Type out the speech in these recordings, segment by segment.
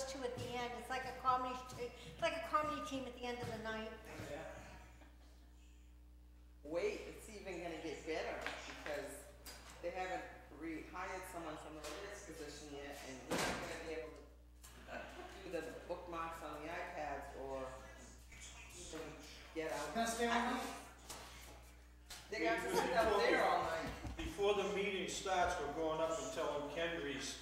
those two at the end. It's like a comedy, it's like a comedy team at the end of the night. Wait, it's even gonna get better because they haven't rehired someone from the religious position yet, and they're not gonna be able to do the bookmarks on the iPads or even get out. Can I stay all night? They got to sit up there all night. Before the meeting starts, we're going up and telling Kendry's,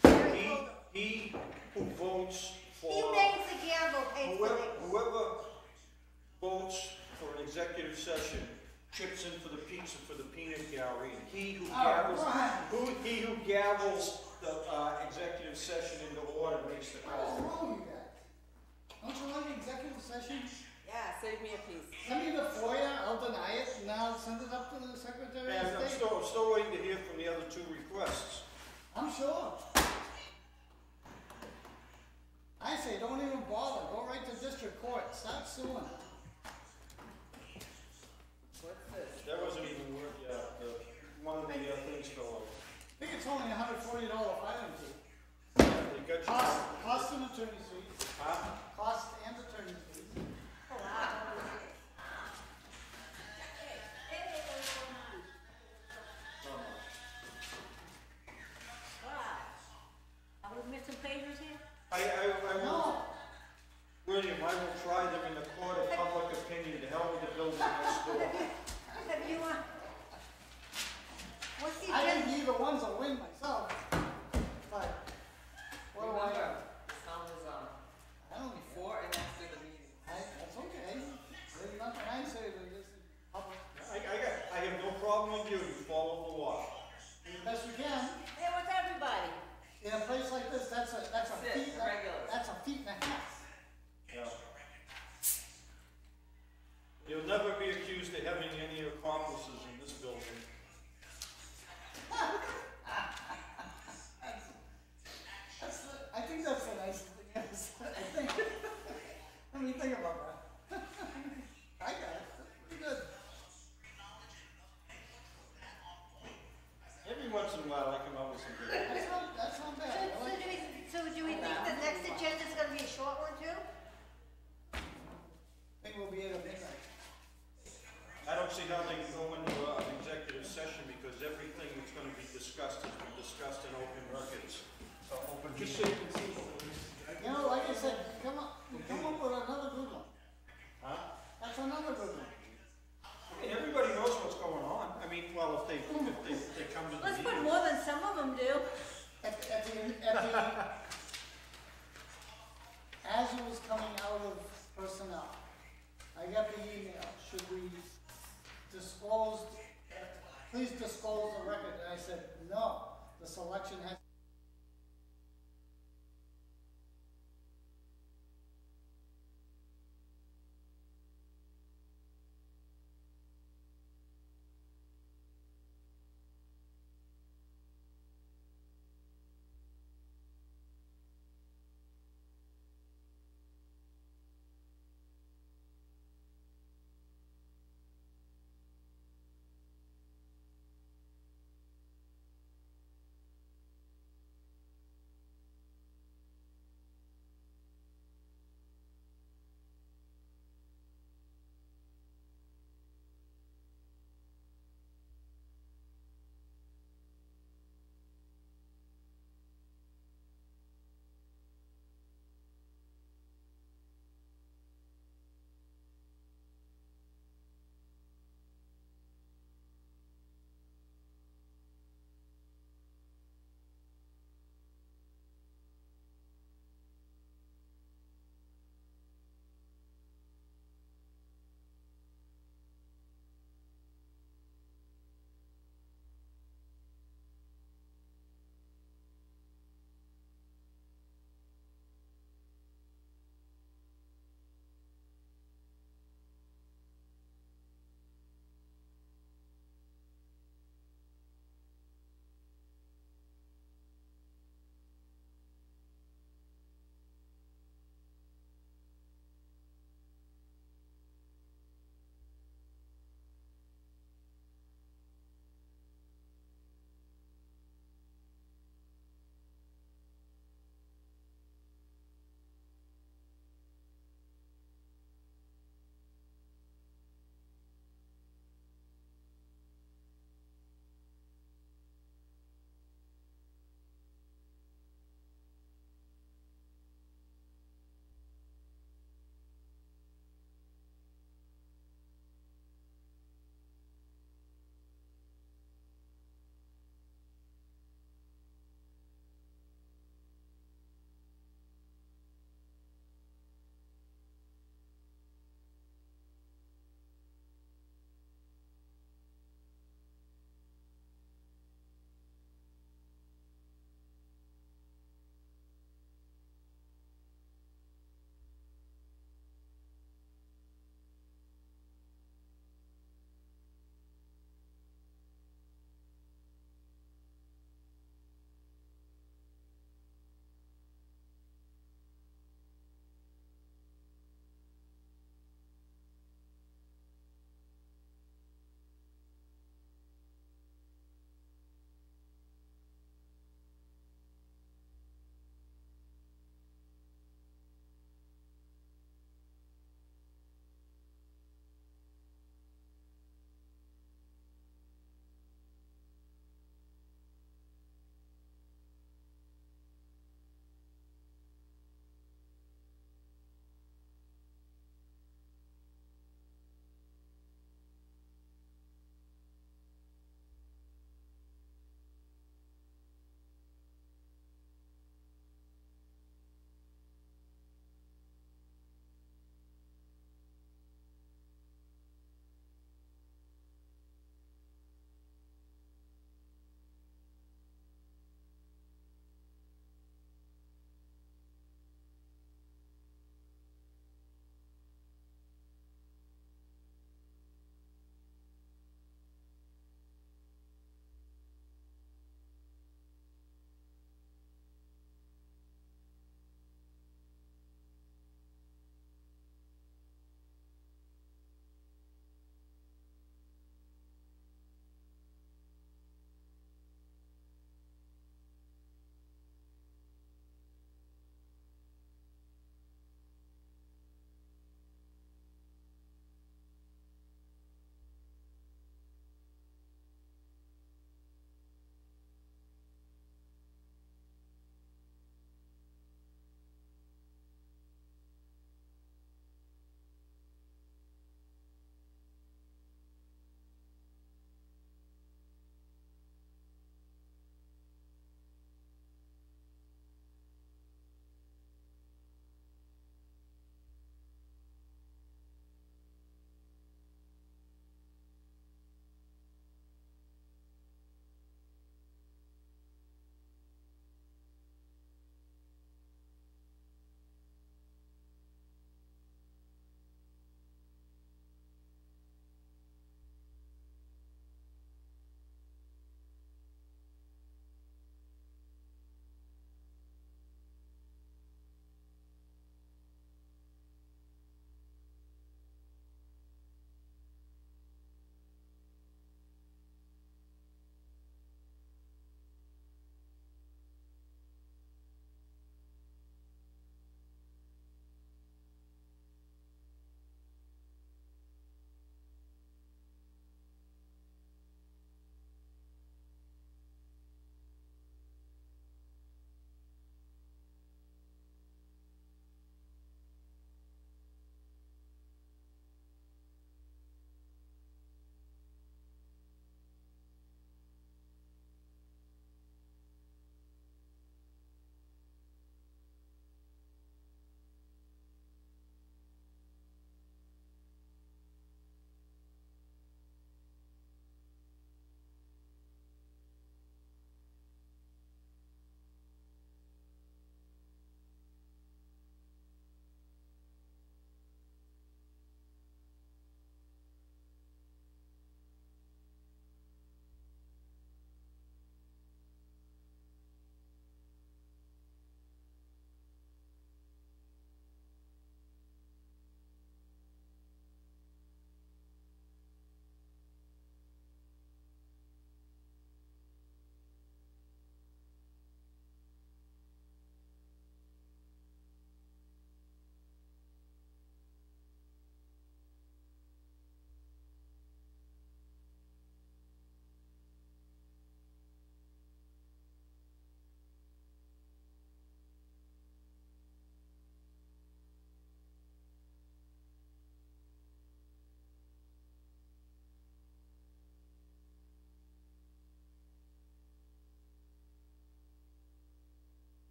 he who votes for. He makes the gamble, pays the thing. Whoever votes for an executive session chips in for the pizza for the peanut gallery, and he who gavels the executive session into order makes the What is call. wrong with you guys? Don't you like executive sessions? Yeah, save me a piece. Send me the FOIA, I'll deny it, and I'll send it up to the Secretary And of I'm State. still waiting to hear from the other two requests. I'm sure. I say, don't even bother, go right to district court, start suing. What's this? That wasn't even worth, one of the things fell over. I think it's only $140 filing fee. They got you. Cost and attorney's fees, Huh? cost and attorney's fees. Oh, wow. Wow. Are we missing pages here? I will, No, William, I will try them in the court of public opinion to help with the building next door. Have you, what's the I agenda? think either one's a win myself, but what do I? Remember, the sound is on. I don't need Before and after the meeting. That's okay. There's nothing I say that isn't public. I have no problem with you, you follow the law. Do the best we can. Hey, what's everybody? In a place like this, that's a feat, Regular. that's a feat and a half. Yeah. You'll never be accused of having any accomplices in this building. I think that's the nicest thing. I think. Let me think about that. I got it. That's pretty good. Every once in a while, I come up with some good. That's not bad. I like it. So do we think the next agenda's gonna be a short one too? I think we'll be able to make that. I don't see how they can go into an executive session because everything that's gonna be discussed has been discussed in open records. Open Just so you can see. You know, like I said, come up with another good one. Huh? That's another good one. I mean, everybody knows what's going on. I mean, well, if they come to the Let's put meeting. more than some of them do. As it was coming out of personnel, I got the email, should we disclose, please disclose the record, and I said, no, the selection has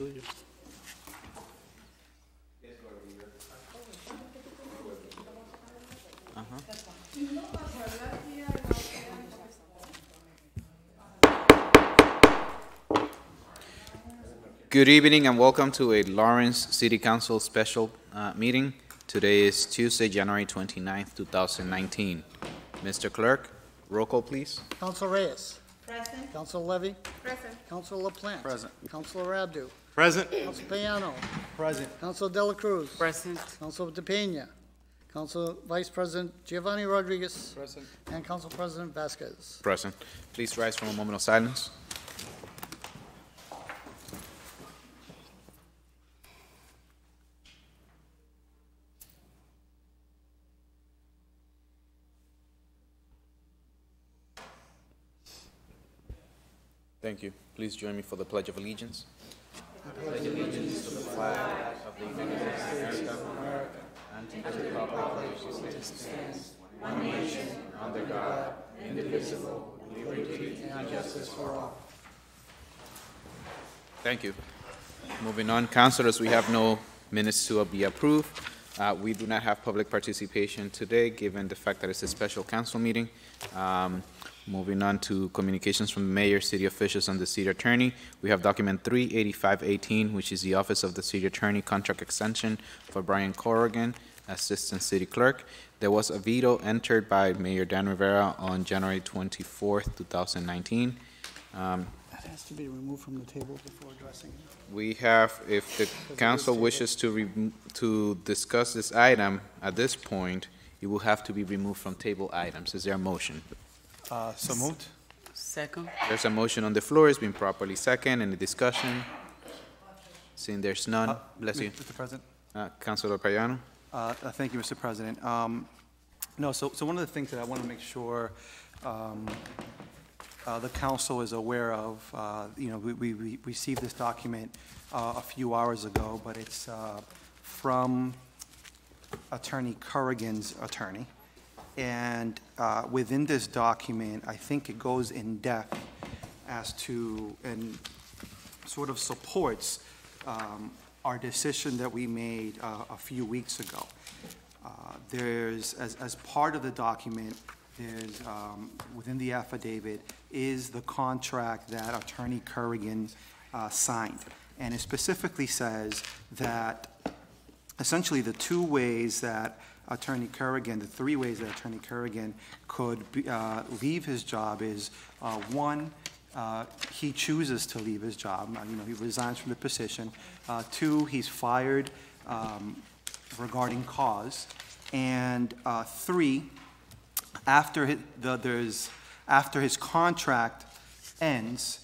tuyos. Good evening and welcome to a Lawrence City Council special meeting. Today is Tuesday, January 29th, 2019. Mr. Clerk, roll call, please. Council Reyes. Present. Council Levy. Present. Council LaPlante. Present. Council Abdu. Present. Council Payano. Present. Council Dela Cruz. Present. Council DePena. Council Vice President Giovanni Rodriguez. Present. And Council President Vasquez. Present. Please rise for a moment of silence. Thank you. Please join me for the Pledge of Allegiance. I pledge allegiance to the flag of the United States of America and to the republic for which it stands, one nation, under God, indivisible, with liberty and justice for all. Thank you. Moving on, councilors, we have no minutes to be approved. We do not have public participation today, given the fact that it's a special council meeting. Moving on to communications from the mayor, city officials, and the city attorney. We have document 38518, which is the Office of the City Attorney contract extension for Brian Corrigan, Assistant City Clerk. There was a veto entered by Mayor Dan Rivera on January 24th, 2019. That has to be removed from the table before addressing it. We have, if the council wishes to discuss this item at this point, it will have to be removed from table items. Is there a motion? So moved. Second. There's a motion on the floor. It's been properly second. Any discussion? Seeing there's none, bless you. Mr. President. Councilor Payano? Thank you, Mr. President. No, so one of the things that I want to make sure the council is aware of, we received this document a few hours ago, but it's from Attorney Corrigan's attorney. And within this document, I think it goes in depth as to, and sort of supports our decision that we made a few weeks ago. There's, as part of the document, there's, within the affidavit, is the contract that Attorney Corrigan signed. And it specifically says that essentially the two ways that Attorney Corrigan, the three ways that Attorney Corrigan could leave his job is, one, he chooses to leave his job, he resigns from the position. Two, he's fired regarding cause. And three, after his contract ends,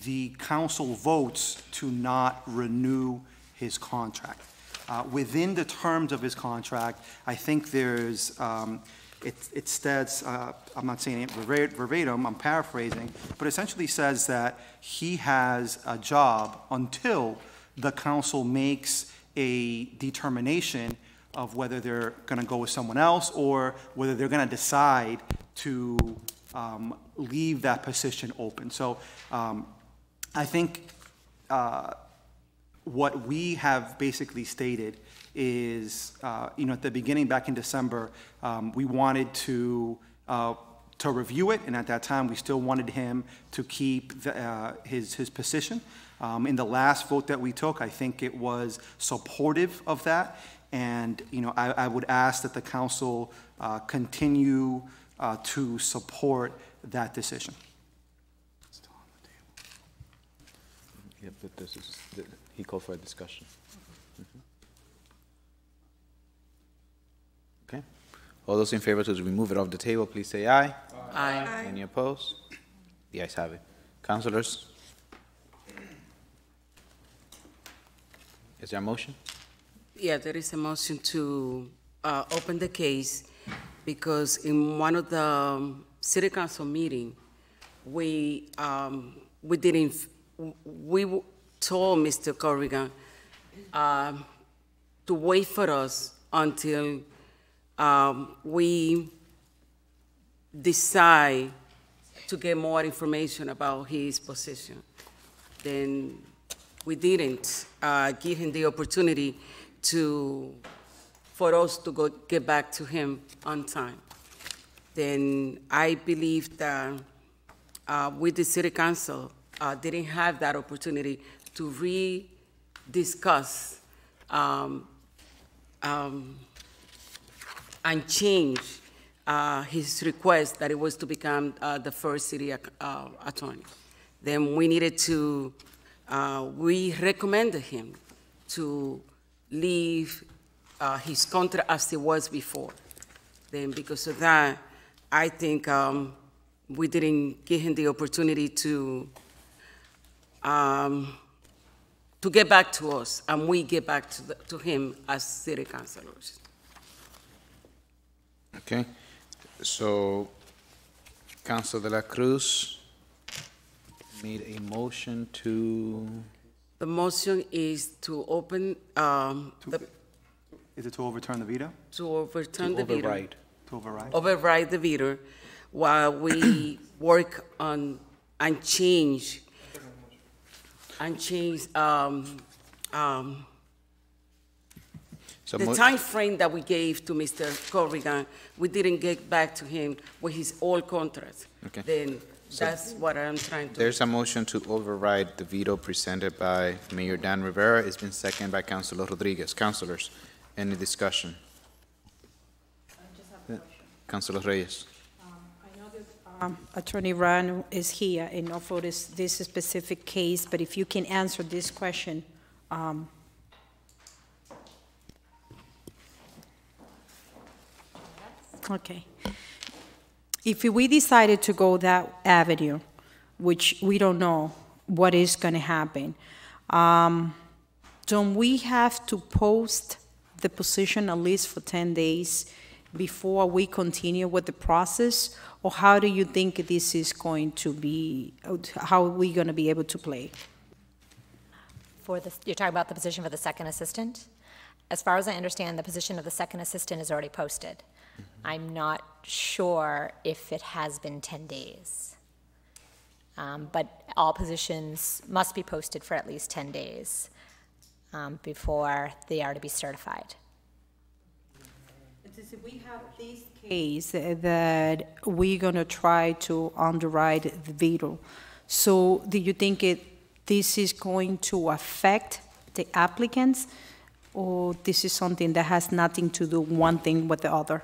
the council votes to not renew his contract. Within the terms of his contract, I think there's, it states, I'm not saying it verbatim, I'm paraphrasing, but essentially says that he has a job until the council makes a determination of whether they're going to go with someone else or whether they're going to decide to leave that position open. So I think what we have basically stated is, at the beginning, back in December, we wanted to review it, and at that time, we still wanted him to keep his position. In the last vote that we took, I think it was supportive of that, and I would ask that the council continue to support that decision. Yeah, but this is, he called for a discussion. Okay. All those in favor to remove it off the table, please say aye. Aye. Any opposed? The ayes have it. Councilors? Is there a motion? Yeah, there is a motion to open the case because in one of the city council meeting, we told Mr. Corrigan to wait for us until we decide to get more information about his position. Then we didn't give him the opportunity for us to get back to him on time. Then I believe that with the city council, didn't have that opportunity to re-discuss and change his request that it was to become the first city attorney. Then we needed to, we recommended him to leave his contract as it was before. Then because of that, I think we didn't give him the opportunity to get back to us, and we get back to him as city councilors. Okay, so Council de la Cruz made a motion to, The motion is to open, Is it to overturn the veto? to overturn the veto. override. To override? Override the veto while we work on and change So the time frame that we gave to Mr. Corrigan. We didn't get back to him with his old contract. Okay. Then that's what I'm trying to. There's a motion to override the veto presented by Mayor Dan Rivera. It's been seconded by Councilor Rodriguez. Councilors, any discussion? Councilor Reyes. Attorney Ran is here and not for this specific case, but if you can answer this question. Okay. If we decided to go that avenue, which we don't know what is going to happen, don't we have to post the position at least for 10 days before we continue with the process? Or how do you think this is going to be, how are we going to be able to play? You're talking about the position for the second assistant? As far as I understand, the position of the second assistant is already posted. I'm not sure if it has been 10 days. But all positions must be posted for at least 10 days before they are to be certified. If we have this case that we're going to try to underwrite the veto, so do you think this is going to affect the applicants, or this is something that has nothing to do one thing with the other?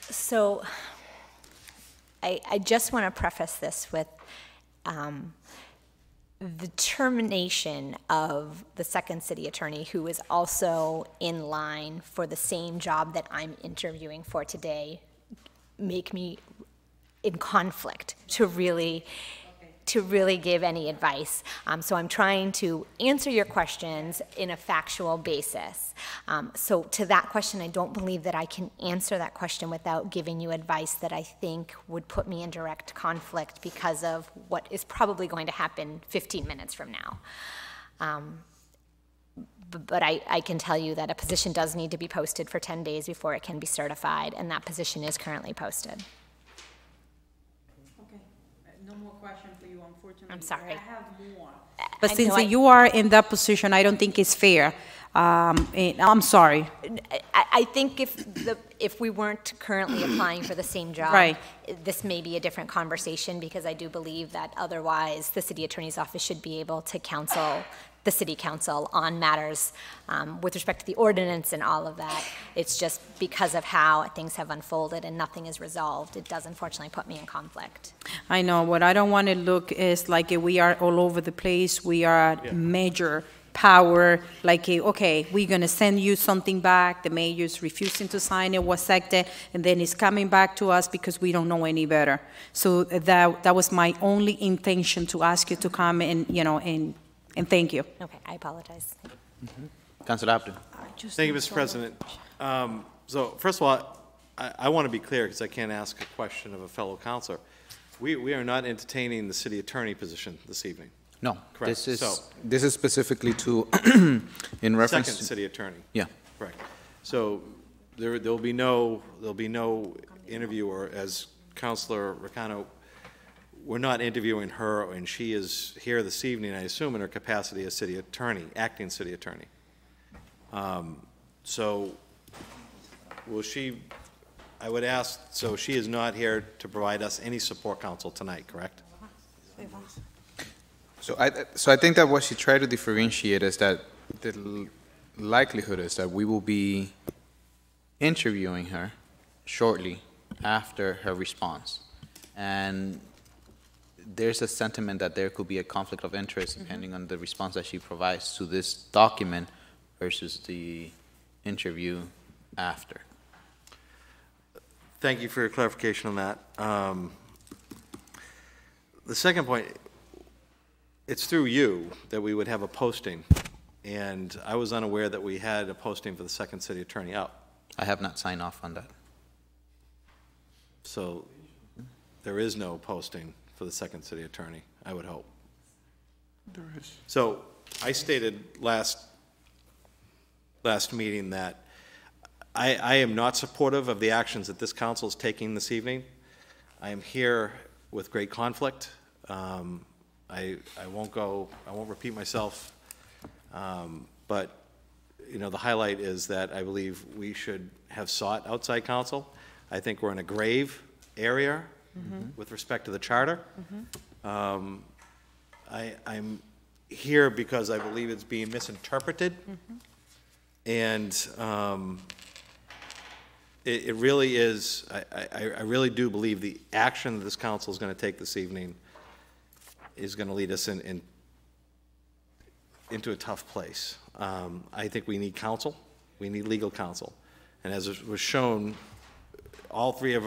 So I just want to preface this with the termination of the second city attorney, who is also in line for the same job that I'm interviewing for today, make me in conflict to really give any advice. So I'm trying to answer your questions in a factual basis. So to that question, I don't believe that I can answer that question without giving you advice that I think would put me in direct conflict because of what is probably going to happen 15 minutes from now. But I can tell you that a position does need to be posted for 10 days before it can be certified, and that position is currently posted. No more question for you, unfortunately. I'm sorry. I have more. But since you are in that position, I don't think it's fair. I'm sorry. I think if we weren't currently applying for the same job, Right. This may be a different conversation, because I do believe that otherwise the city attorney's office should be able to counsel the city council on matters with respect to the ordinance and all of that. It's just because of how things have unfolded and nothing is resolved, it does unfortunately put me in conflict. I know. What I don't want to look is like we are all over the place. We are major power, like, okay, we're going to send you something back. The mayor's refusing to sign it, was seconded, and then it's coming back to us because we don't know any better. So that was my only intention, to ask you to come and, and thank you. Okay, I apologize. Councilor Abdo. Thank you, Mr. President. So first of all, I want to be clear, because I can't ask a question of a fellow counselor. We are not entertaining the city attorney position this evening. No, Correct. this is specifically to, in reference. Second city attorney. Yeah. Correct. So there'll be no interview, or as Councilor Ricano we're not interviewing her, and she is here this evening, I assume, in her capacity as city attorney, acting city attorney. So will she, I would ask, so she is not here to provide us any support counsel tonight, correct? So I think that what she tried to differentiate is that the likelihood is that we will be interviewing her shortly after her response. And there's a sentiment that there could be a conflict of interest depending on the response that she provides to this document versus the interview after. Thank you for your clarification on that. The second point, it's through you that we would have a posting, and I was unaware that we had a posting for the second city attorney out. I have not signed off on that. So there is no posting for the second city attorney, I would hope. There is. So I stated last meeting that I am not supportive of the actions that this council is taking this evening. I am here with great conflict. I won't repeat myself, but you know, the highlight is that I believe we should have sought outside counsel. I think we're in a grave area with respect to the charter. I'm here because I believe it's being misinterpreted, and it really is, I really do believe the action that this council is going to take this evening is going to lead us into a tough place. I think we need counsel. We need legal counsel. And as it was shown, all three of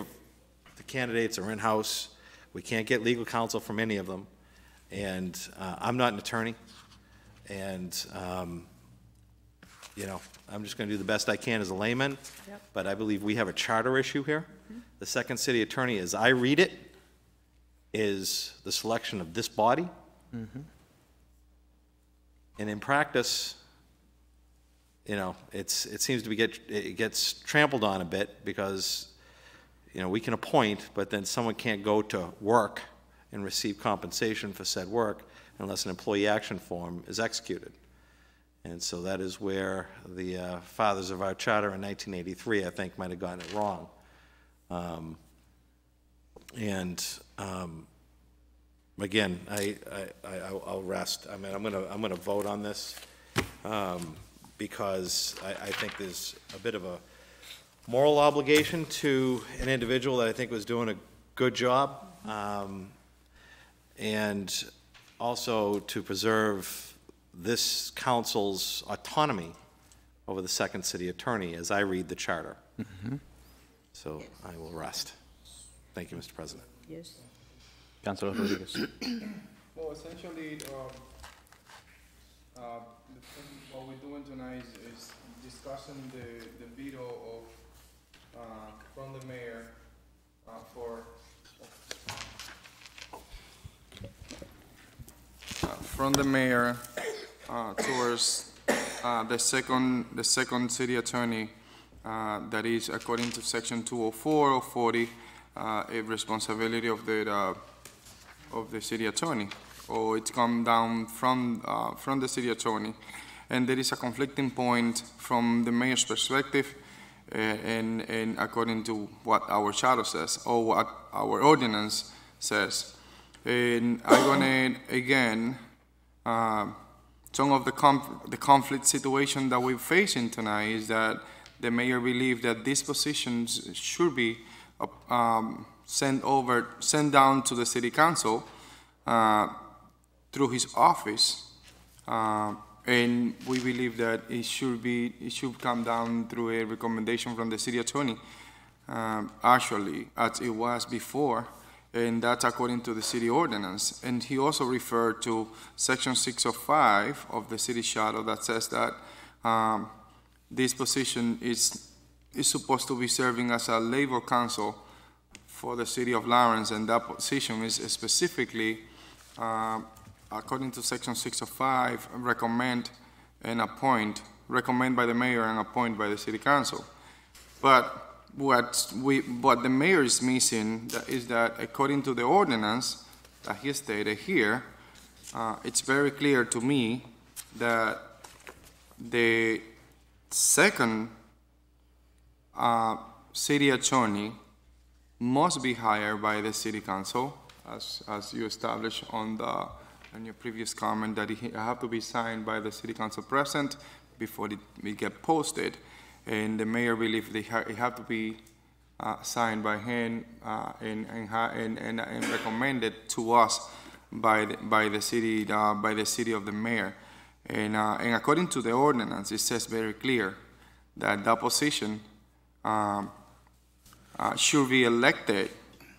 the candidates are in-house. We can't get legal counsel from any of them. And I'm not an attorney. And, you know, I'm just going to do the best I can as a layman. Yep. But I believe we have a charter issue here. The second city attorney, as I read it, is the selection of this body. And in practice, you know, it seems to be it gets trampled on a bit because, you know, we can appoint, but then someone can't go to work and receive compensation for said work unless an employee action form is executed. And so that is where the fathers of our charter in 1983, I think, might have gotten it wrong. Again, I'll rest. I mean, I'm gonna vote on this because I think there's a bit of a moral obligation to an individual that I think was doing a good job, and also to preserve this council's autonomy over the second city attorney as I read the charter. So I will rest. Thank you, Mr. President. Yes. Councilor Rodriguez. Well, essentially, what we're doing tonight is discussing the veto from the mayor towards the second city attorney, that is, according to section 204 or 40, a responsibility of the city attorney, or it's come down from the city attorney, and there is a conflicting point from the mayor's perspective, and according to what our charter says or what our ordinance says. And I'm gonna again some of the conflict situation that we're facing tonight is that the mayor believes that these positions should be sent down to the city council through his office, and we believe that it should come down through a recommendation from the city attorney, actually, as it was before, and that's according to the city ordinance. And he also referred to section 605 of the city charter that says that this position is supposed to be serving as a labor council for the city of Lawrence, and that position is specifically, according to section 605, recommend by the mayor and appoint by the city council. But what the mayor is missing is that according to the ordinance, that he stated here, it's very clear to me that the second city attorney must be hired by the city council, as you established on your previous comment, that it have to be signed by the city council president before it get posted. And the mayor believes it have to be signed by him and recommended to us by the city of the mayor. And according to the ordinance, it says very clear that that position should be elected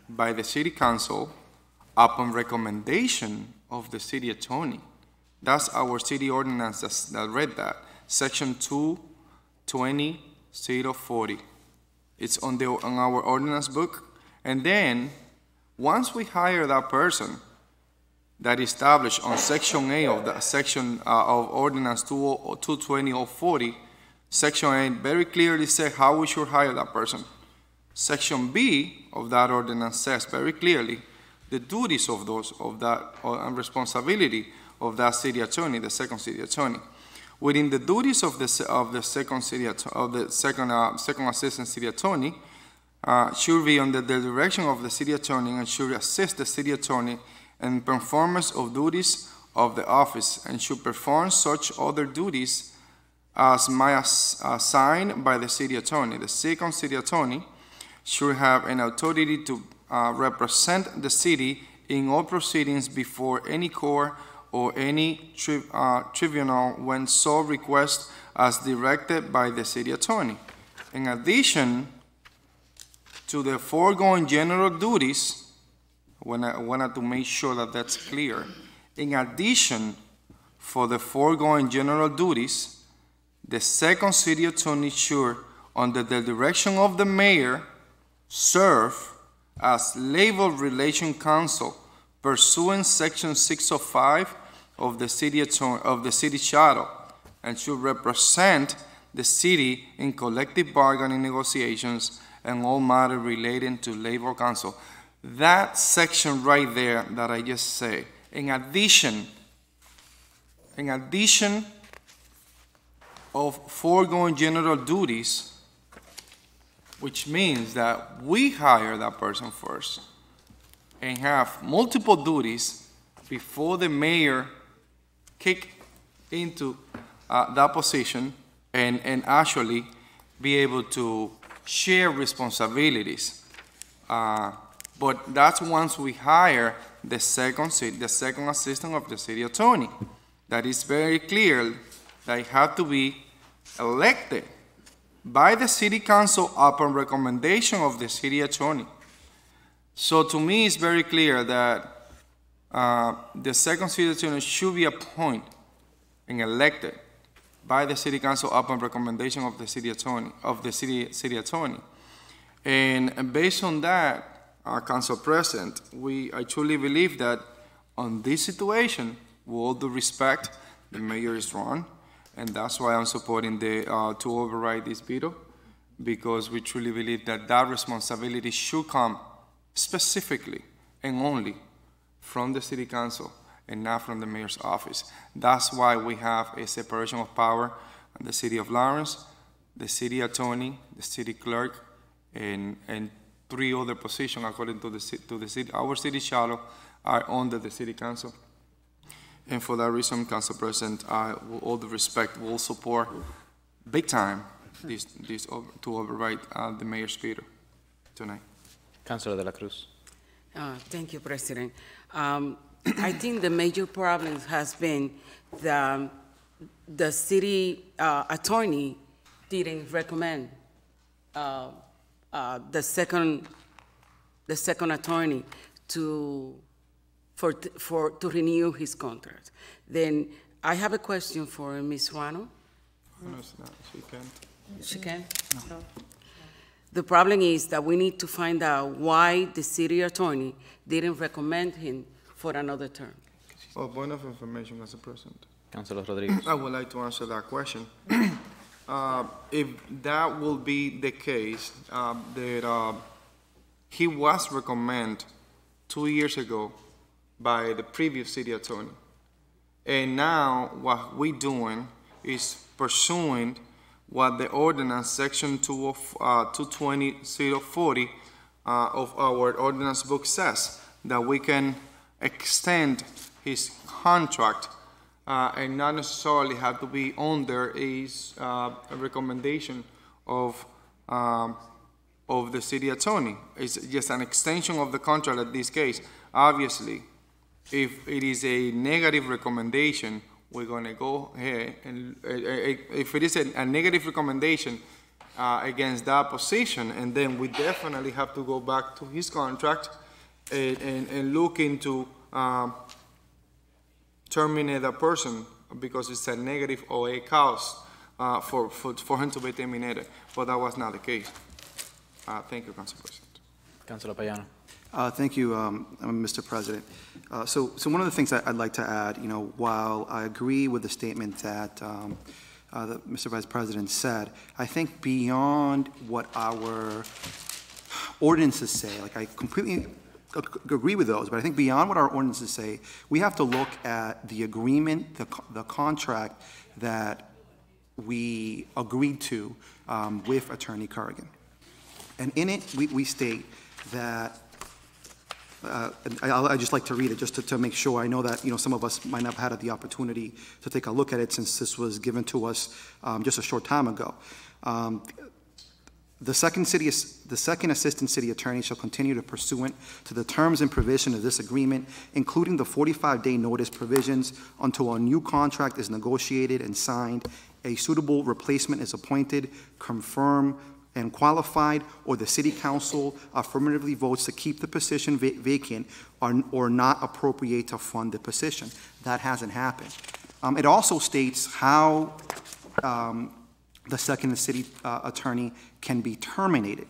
by the city council upon recommendation of the city attorney. That's our city ordinance that read that. Section 220.040. It's on our ordinance book. And then, once we hire that person that established on Section A of the section of Ordinance 220.040, Section A very clearly says how we should hire that person. Section B of that ordinance says very clearly the duties of that and responsibility of that city attorney, the second city attorney. Within the duties of the second assistant city attorney should be under the direction of the city attorney and should assist the city attorney in performance of duties of the office and should perform such other duties as may assigned by the city attorney. The second city attorney should have an authority to represent the city in all proceedings before any court or any tribunal when so request as directed by the city attorney. In addition to the foregoing general duties, I wanted to make sure that that's clear. In addition, for the foregoing general duties, the second city attorney should, under the direction of the mayor, serve as labor relation counsel pursuant Section 605 of the city charter, and should represent the city in collective bargaining negotiations and all matters relating to labor council. That section right there that I just say, in addition of foregoing general duties, which means that we hire that person first and have multiple duties before the mayor kick into that position and actually be able to share responsibilities. But that's once we hire the second assistant of the city attorney. That is very clear that it has to be elected by the city council upon recommendation of the city attorney. So to me, it's very clear that the second city attorney should be appointed and elected by the city council upon recommendation of the city attorney, city attorney. And based on that, Council President, I truly believe that on this situation, with all due respect, the mayor is wrong, and that's why I'm supporting to override this veto, because we truly believe that that responsibility should come specifically and only from the city council and not from the mayor's office. That's why we have a separation of power in the city of Lawrence, the city attorney, the city clerk, and 3 other positions according to the city. Our city charter are under the city council. And for that reason, Council President, I, with all due respect, will support big time to override the mayor's veto tonight. Councilor De La Cruz. Thank you, President. I think the major problem has been the city attorney didn't recommend the second attorney to renew his contract. Then I have a question for Ms. Ruano. No, it's not. She can. She can? No. The problem is that we need to find out why the city attorney didn't recommend him for another term. Well, point of information, Mr. President. Councilor Rodriguez. I would like to answer that question. If that will be the case, that he was recommended 2 years ago by the previous city attorney. And now what we're doing is pursuing what the ordinance, section 220.040 of our ordinance book says, that we can extend his contract and not necessarily have to be under a recommendation of the city attorney. It's just an extension of the contract in this case. Obviously, if it is a negative recommendation, we're gonna go ahead and, if it is a negative recommendation against that position, and then we definitely have to go back to his contract and look into terminate that person because it's a negative or a cause for him to be terminated. But that was not the case. Thank you, Council President. Councilor Payano. Thank you, Mr. President. So one of the things I'd like to add, while I agree with the statement that Mr. Vice President said, I think beyond what our ordinances say, like I completely agree with those, but I think beyond what our ordinances say, we have to look at the agreement, the contract that we agreed to with Attorney Corrigan. And in it, we state that, I'd just like to read it just to make sure. I know that, some of us might not have had the opportunity to take a look at it since this was given to us just a short time ago. The second assistant city attorney shall continue to pursuant to the terms and provision of this agreement, including the 45-day notice provisions, until a new contract is negotiated and signed, a suitable replacement is appointed, confirmed, and qualified, or the city council affirmatively votes to keep the position vacant or not appropriate to fund the position. That hasn't happened. It also states how the second city attorney can be terminated.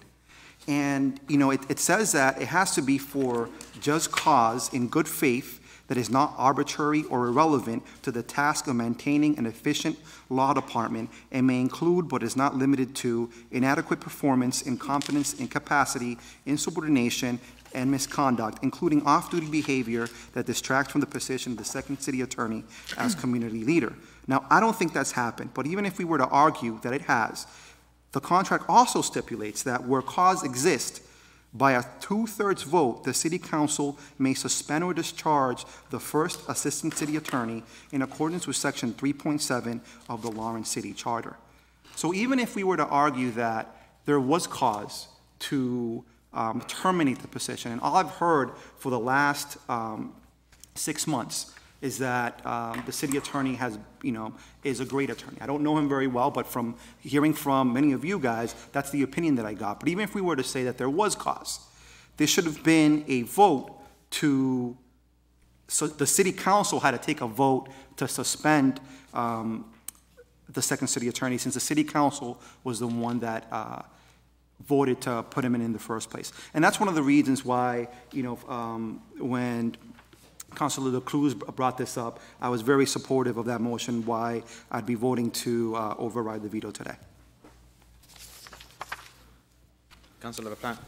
And, it says that it has to be for just cause in good faith that is not arbitrary or irrelevant to the task of maintaining an efficient law department, and may include but is not limited to inadequate performance, incompetence, incapacity, insubordination, and misconduct, including off-duty behavior that distracts from the position of the second city attorney as community leader. Now, I don't think that's happened, but even if we were to argue that it has, the contract also stipulates that where cause exists, by a 2/3 vote, the city council may suspend or discharge the first assistant city attorney in accordance with section 3.7 of the Lawrence City Charter. So even if we were to argue that there was cause to terminate the position, and all I've heard for the last 6 months is that the city attorney is a great attorney. I don't know him very well, but from hearing from many of you guys, that's the opinion that I got. But even if we were to say that there was cause, there should have been a vote so the city council had to take a vote to suspend the second city attorney, since the city council was the one that voted to put him in the first place. And that's one of the reasons why, when Councilor De Cruz brought this up, I was very supportive of that motion, why I'd be voting to override the veto today. Councilor LaPlante.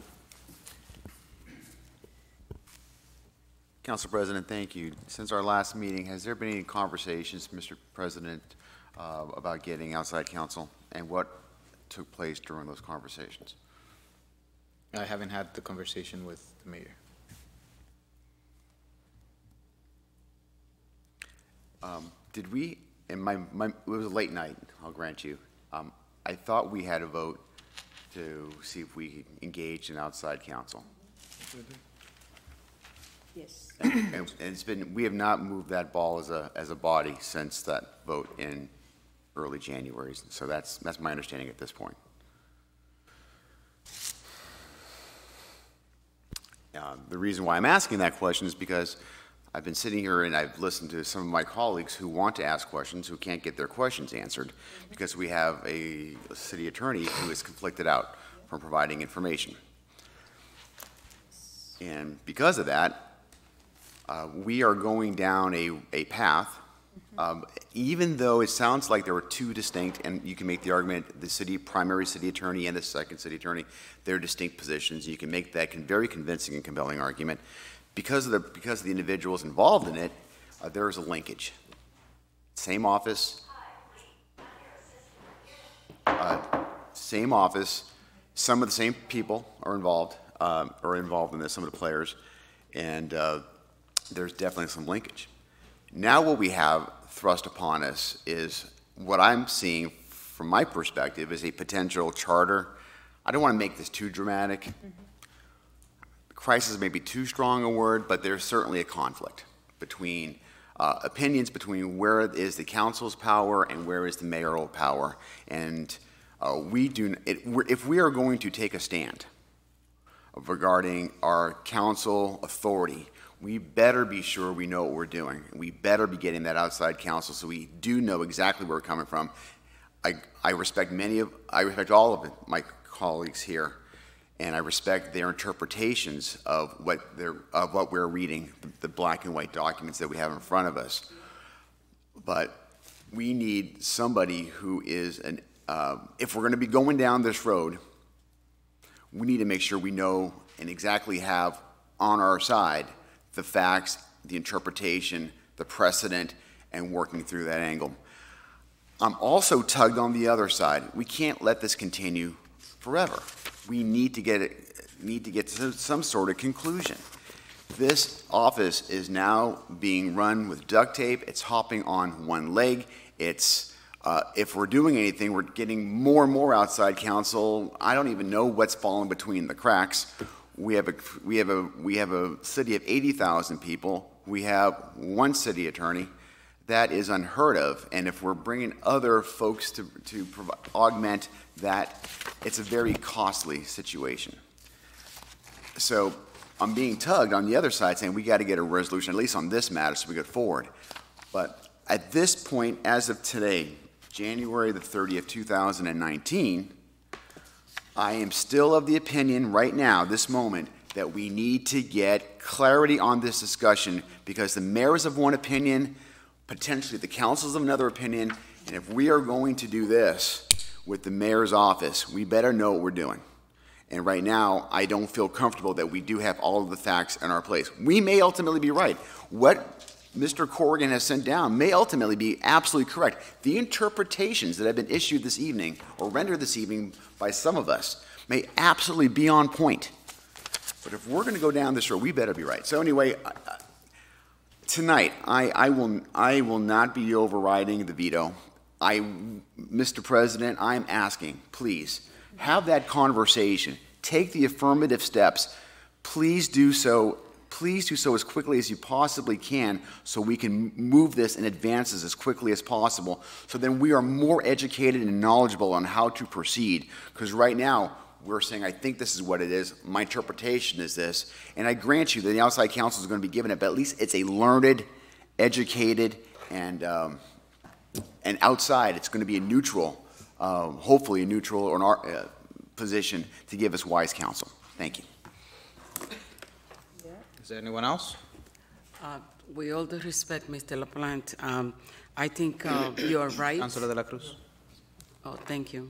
Council President, thank you. Since our last meeting, has there been any conversations, Mr. President, about getting outside counsel, and what took place during those conversations? I haven't had the conversation with the mayor. Did we, and it was a late night, I'll grant you. I thought we had a vote to see if we engaged in outside counsel. Yes. And it's been, we have not moved that ball as a body since that vote in early January. So that's my understanding at this point. The reason why I'm asking that question is because I've been sitting here and I've listened to some of my colleagues who want to ask questions who can't get their questions answered because we have a city attorney who is conflicted out from providing information. And because of that, we are going down a path, even though it sounds like there were two distinct, and you can make the argument, the primary city attorney and the second city attorney, they're distinct positions. You can make that very convincing and compelling argument. because of the individuals involved in it, there is a linkage. Same office, some of the same people are involved in this, some of the players, and there's definitely some linkage. Now what we have thrust upon us is what I'm seeing from my perspective is a potential charter. I don't want to make this too dramatic. Crisis may be too strong a word, but there's certainly a conflict between opinions between where is the council's power and where is the mayoral power. And if we are going to take a stand regarding our council authority, we better be sure we know what we're doing. We better be getting that outside counsel so we do know exactly where we're coming from. I respect all of my colleagues here, and I respect their interpretations of what we're reading, the black and white documents that we have in front of us. But we need somebody who is if we're going to be going down this road, we need to make sure we know and exactly have on our side the facts, the interpretation, the precedent, and working through that angle. I'm also tugged on the other side. We can't let this continue forever. We need to get to some sort of conclusion. This office is now being run with duct tape. It's hopping on one leg. It's if we're doing anything, we're getting more and more outside counsel. I don't even know what's falling between the cracks. We have a city of 80,000 people. We have one city attorney. That is unheard of. And if we're bringing other folks to augment that, it's a very costly situation. So I'm being tugged on the other side saying we got to get a resolution, at least on this matter, so we go forward. But at this point, as of today, January the 30th, 2019, I am still of the opinion right now, this moment, that we need to get clarity on this discussion because the mayor is of one opinion, potentially the council's of another opinion, and if we are going to do this with the mayor's office, we better know what we're doing. And right now, I don't feel comfortable that we do have all of the facts in our place. We may ultimately be right. What Mr. Corrigan has sent down may ultimately be absolutely correct. The interpretations that have been issued this evening or rendered this evening by some of us may absolutely be on point. But if we're going to go down this road, we better be right. So anyway, tonight, I will not be overriding the veto. Mr. President, I'm asking, please, have that conversation. Take the affirmative steps. Please do so as quickly as you possibly can so we can move this and advance this as quickly as possible so then we are more educated and knowledgeable on how to proceed. Because right now, we're saying, I think this is what it is, my interpretation is this, and I grant you that the outside counsel is going to be given it, but at least it's a learned, educated, and outside it's going to be a neutral, hopefully a neutral or position to give us wise counsel. Thank you. Is there anyone else? With all due respect, Mr. LaPlante, I think you are right. Councilor de la Cruz. Oh, thank you.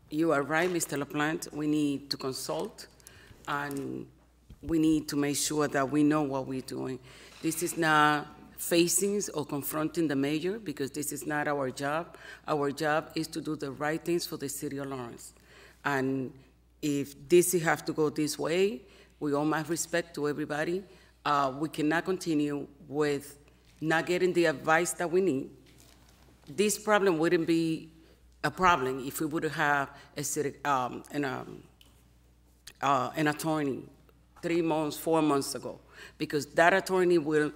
You are right, Mr. LaPlante. We need to consult, and we need to make sure that we know what we're doing. This is not facing or confronting the mayor, because this is not our job. Our job is to do the right things for the city of Lawrence. And if this has to go this way, with all my respect to everybody, we cannot continue with not getting the advice that we need. This problem wouldn't be a problem if we would have an attorney 3 months, 4 months ago, because that attorney will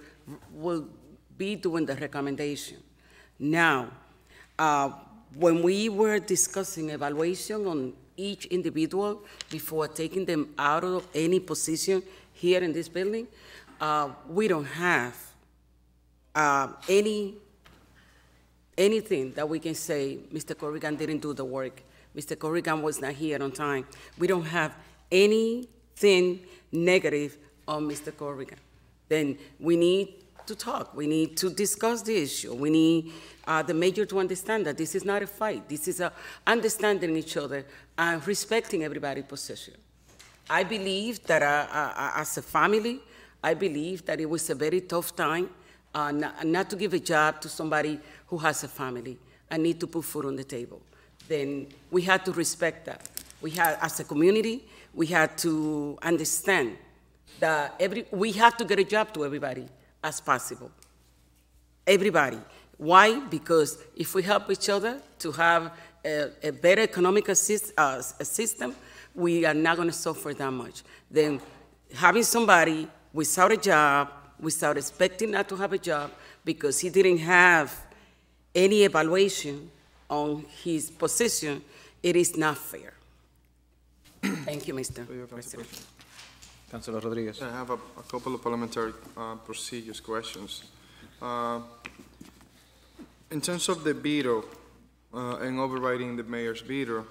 be doing the recommendation. Now, when we were discussing evaluation on each individual before taking them out of any position here in this building, we don't have anything that we can say, Mr. Corrigan didn't do the work, Mr. Corrigan was not here on time. We don't have anything negative on Mr. Corrigan. Then we need to talk. We need to discuss the issue. We need the mayor to understand that this is not a fight. This is understanding each other and respecting everybody's position. I believe that as a family, I believe that it was a very tough time not to give a job to somebody who has a family and need to put food on the table. Then we had to respect that. We had, as a community, we had to understand that we have to get a job to everybody as possible. Everybody. Why? Because if we help each other to have a better economic system, we are not going to suffer that much. Then having somebody without a job, without expecting not to have a job, because he didn't have any evaluation on his position, it is not fair. Thank you, Mr. President. Councilor Rodriguez. I have a couple of parliamentary procedures questions. In terms of the veto and overriding the mayor's veto,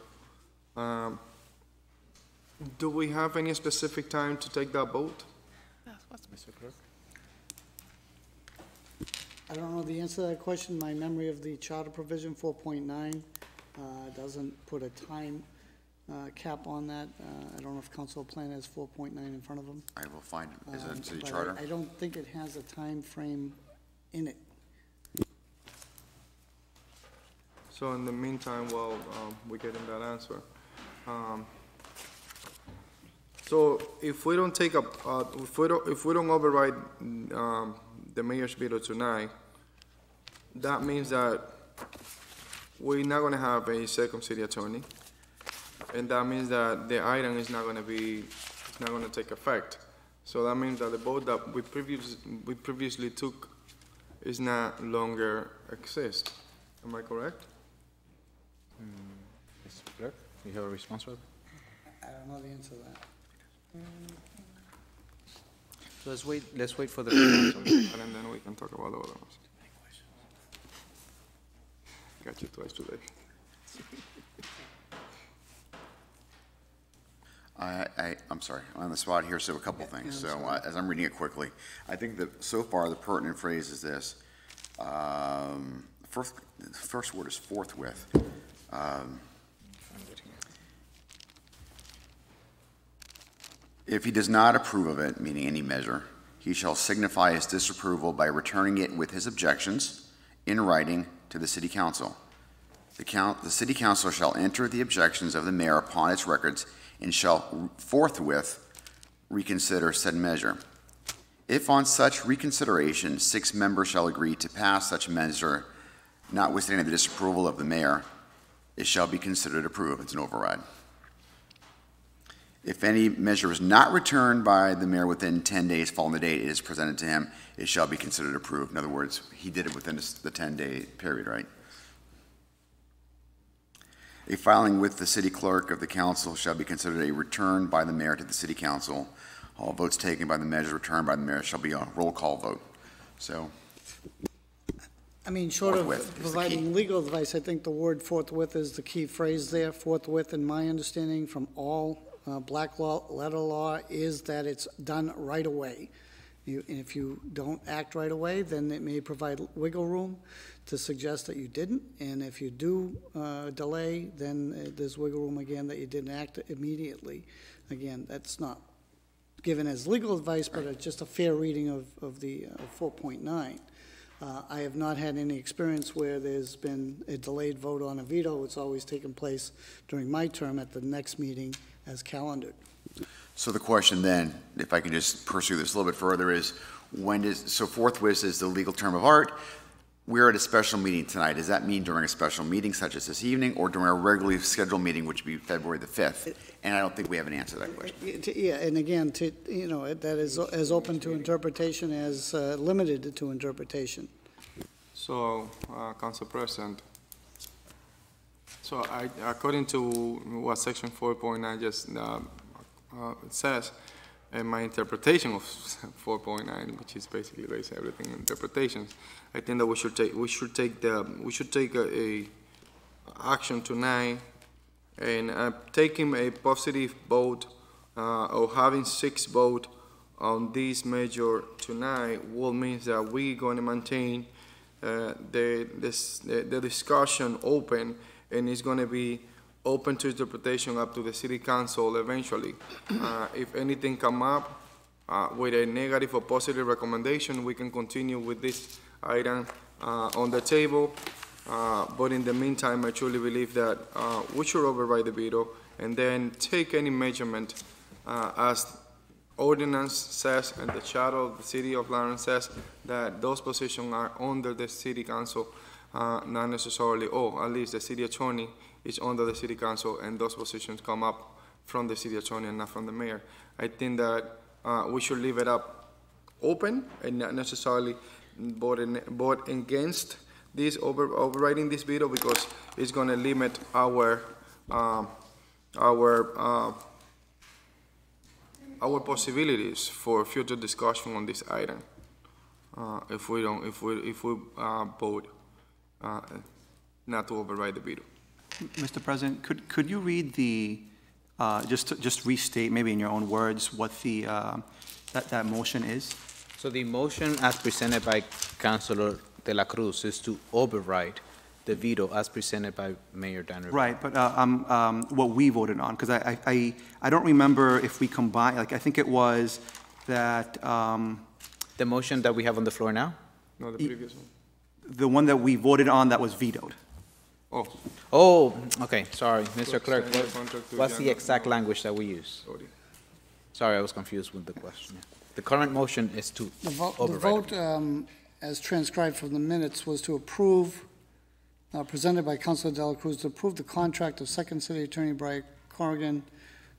do we have any specific time to take that vote? Mr. Clerk. I don't know the answer to that question. My memory of the charter provision 4.9 doesn't put a time cap on that. I don't know if council plan has 4.9 in front of them. I will find it. Is it city But charter? I don't think it has a time frame in it. So in the meantime, while we're getting that answer, so if we don't take up, if we don't override the mayor's veto tonight, that means that we're not going to have a second city attorney, and that means that the item is not going to be, it's not going to take effect. So that means that the vote that we previously took is not longer exist. Am I correct? Mr. Clerk, you have a response for that? I don't know the answer to that. So let's wait for the response. And then we can talk about the other ones. Got you twice today. I'm sorry, I'm on the spot here, so a couple things. So as I'm reading it quickly, I think that so far the pertinent phrase is this. The first word is forthwith. If he does not approve of it, meaning any measure, he shall signify his disapproval by returning it with his objections in writing to the city council. The city council shall enter the objections of the mayor upon its records and shall forthwith reconsider said measure. If on such reconsideration 6 members shall agree to pass such measure, notwithstanding the disapproval of the mayor, it shall be considered approved. It's an override. If any measure is not returned by the mayor within 10 days following the date it is presented to him, it shall be considered approved. In other words, he did it within the 10-day period, right? A filing with the city clerk of the council shall be considered a return by the mayor to the city council. All votes taken by the measure returned by the mayor shall be a roll call vote. So, I mean, short of forthwith is the providing key. legal advice, I think the word forthwith is the key phrase there. Forthwith, in my understanding from all black letter law, is that it's done right away. And if you don't act right away, then it may provide wiggle room to suggest that you didn't. And if you do delay, then there's wiggle room again that you didn't act immediately. Again, that's not given as legal advice, but it's just a fair reading of the 4.9. I have not had any experience where there's been a delayed vote on a veto. It's always taken place during my term at the next meeting as calendared. So the question then, if I can just pursue this a little bit further, is so forthwith is the legal term of art. We're at a special meeting tonight. Does that mean during a special meeting such as this evening, or during a regularly scheduled meeting, which would be February the 5th? And I don't think we have an answer to that question. Yeah, and again, that is as open to interpretation as limited to interpretation. So, Council President, so according to what Section 4.9 just says, and my interpretation of 4.9, which is basically based everything in interpretations, I think that we should take a action tonight, and taking a positive vote or having 6 votes on this measure tonight will mean that we're going to maintain the discussion open, and it's going to be open to interpretation up to the city council eventually. If anything come up with a negative or positive recommendation, we can continue with this item on the table. But in the meantime, I truly believe that we should override the veto and then take any measurement as ordinance says and the charter of the city of Lawrence says that those positions are under the city council, not necessarily, or at least the city attorney is under the city council, and those positions come up from the city attorney and not from the mayor. I think that we should leave it up open and not necessarily vote against this overriding this veto, because it's going to limit our possibilities for future discussion on this item. If we vote not to override the veto. Mr. President, could you read the, just restate maybe in your own words what the, that motion is? So the motion as presented by Councilor De La Cruz is to override the veto as presented by Mayor Dan Rivera. Right, but what we voted on, because I don't remember if we combined, like, I think it was that, The motion that we have on the floor now? No, the previous one. the one that we voted on that was vetoed. Oh, okay, sorry, Mr. Clerk, extend the contract to what's the January. exact language that we use? Sorry, I was confused with the question. The current motion is to The override. vote, as transcribed from the minutes, was to approve, presented by Councilor De La Cruz, to approve the contract of Second City Attorney Brian Corrigan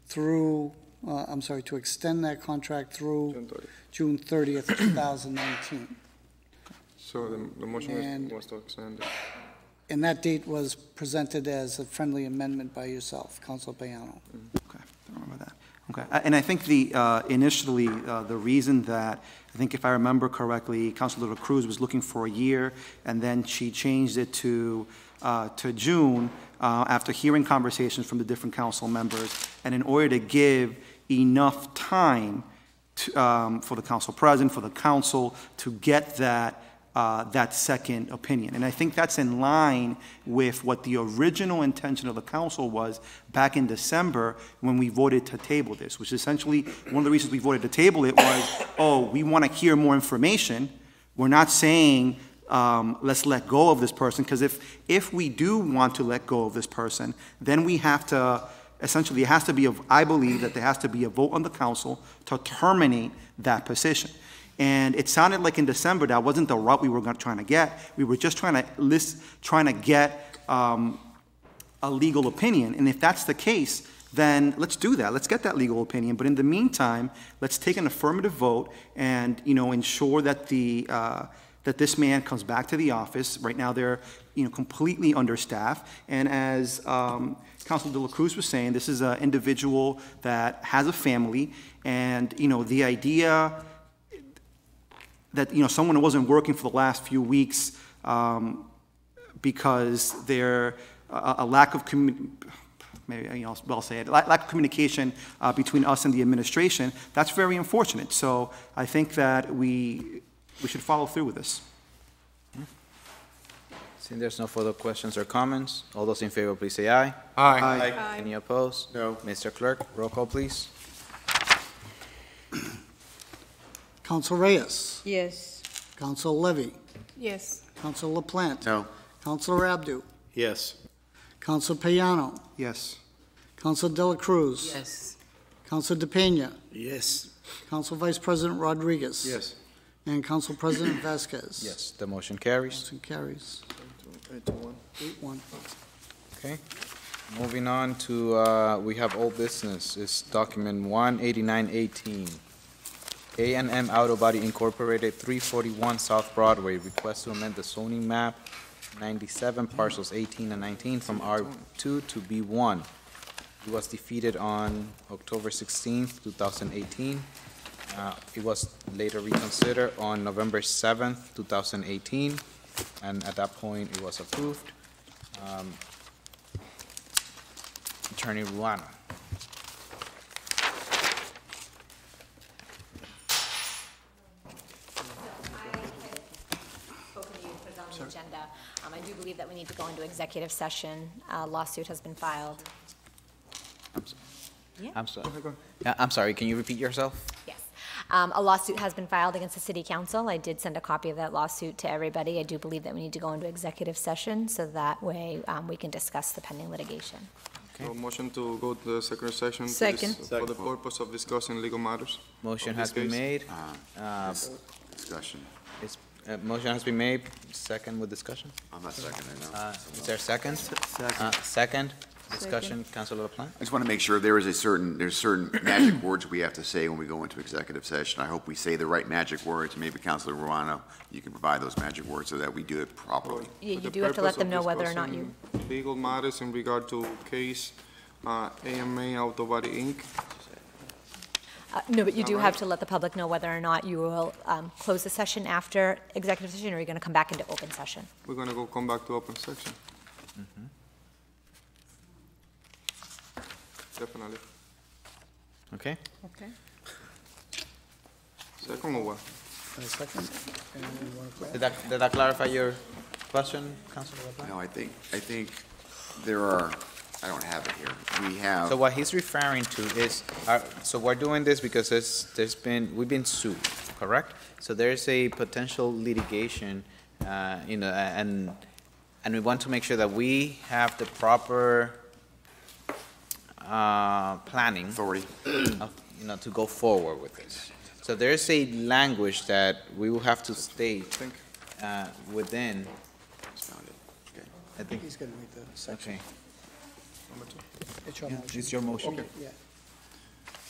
through, to extend that contract through June 30th, 2019. So the motion And- was to extend it. And that date was presented as a friendly amendment by yourself, Councilor Payano. Okay, I remember that. Okay, and I think initially, the reason that, I think if I remember correctly, Councilor De La Cruz was looking for a year, and then she changed it to June, after hearing conversations from the different council members, and in order to give enough time for the council president, for the council, to get that second opinion. And I think that's in line with what the original intention of the council was back in December when we voted to table this, which essentially, one of the reasons we voted to table it was, we want to hear more information. We're not saying, let's let go of this person, because if we do want to let go of this person, then we have to, essentially, it has to be, I believe that there has to be a vote on the council to terminate that position. And it sounded like in December that wasn't the route we were trying to get. We were just trying to get a legal opinion. And if that's the case, then let's do that. Let's get that legal opinion. But in the meantime, let's take an affirmative vote and ensure that that this man comes back to the office. Right now, they're completely understaffed. And as Councilor De La Cruz was saying, this is an individual that has a family, and the idea that someone who wasn't working for the last few weeks because there a lack of maybe I'll say it, lack of communication between us and the administration. That's very unfortunate. So I think that we should follow through with this. Seeing there's no further questions or comments, all those in favor, please say aye. Aye. Any opposed? No. Mr. Clerk, roll call, please. Council Reyes. Yes. Council Levy. Yes. Council LaPlante. No. Councilor Abdu. Yes. Council Payano. Yes. Council De La Cruz. Yes. Council DePena. Yes. Council Vice President Rodriguez. Yes. And Council President Vasquez. Yes, the motion carries. Motion carries. 8-1. Okay. Moving on to, we have old business. It's document 18918. A&M Auto Body Incorporated, 341 South Broadway, request to amend the zoning map 97 parcels 18 and 19 from R2 to B1. It was defeated on October 16th, 2018. It was later reconsidered on November 7th, 2018, and at that point, it was approved. Attorney Ruano. Spoken to you, put it on the agenda. I do believe believe that we need to go into executive session. A lawsuit has been filed. I'm sorry. Yeah, I'm sorry, can you repeat yourself? Yes. A lawsuit has been filed against the city council. I did send a copy of that lawsuit to everybody. I do believe that we need to go into executive session, so that way we can discuss the pending litigation. So motion to go to the second section. Second. For the purpose of discussing legal matters. Motion Of has this been case. made. Discussion. Motion has been made, second with discussion. I'm not seconding, no. Is there a second? Second, discussion, Councilor LaPlante? I just want to make sure there's certain magic words we have to say when we go into executive session. I hope we say the right magic words. Maybe Councilor Romano, you can provide those magic words so that we do it properly. You For the do have to let purpose them of know whether or not you, discussing legal matters in regard to case AMA Auto Body Inc. no, but you do All have right. to let the public know whether or not you will close the session after executive session, or you're going to come back into open session. We're gonna come back to open section. Definitely. Okay, Okay. Second or what? Second, and you want to did that clarify your question, Councilor LaPlante? No, I think there are, I don't have it here. We have. So what he's referring to is, so we're doing this because we've been sued, correct? So there's a potential litigation, and we want to make sure that we have the proper planning. Authority. To go forward with this. So there's a language that we will have to state within, I think, He's going to read the section. okay. It's your Yeah, motion. it's your motion. Okay, yeah.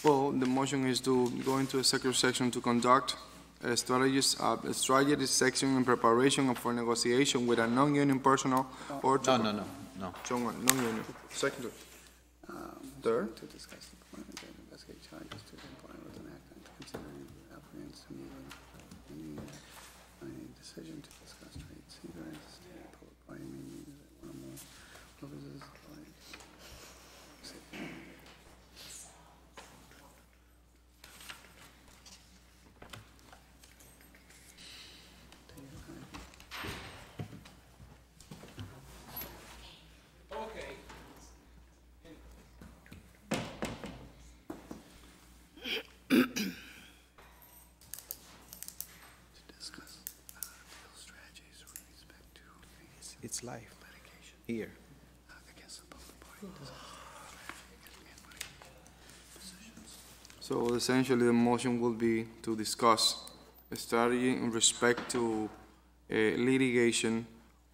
Well, the motion is to go into a second section to conduct a strategy section in preparation for negotiation with a non-union personnel or to. No. Non-union. Second. Third. To discuss the plan and investigate charges to comply with an act and to consider any applicants to any decision to discuss trade secrets, public body may mean that one or more purposes like. Discuss legal strategies with respect to It's life, here. against the public body. So essentially, the motion will be to discuss a strategy in respect to a litigation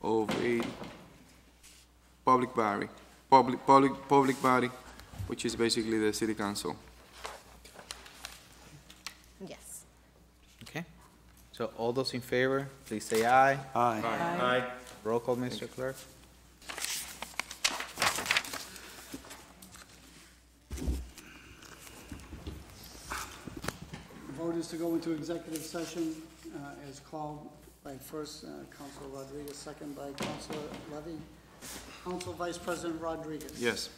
of a public body, which is basically the city council. Yes. Okay, so all those in favor, please say aye. Aye. Roll call, Mr. Clerk. The vote is to go into executive session as called by first Councilor Rodriguez, second by Councilor Levy. Council Vice President Rodriguez. Yes.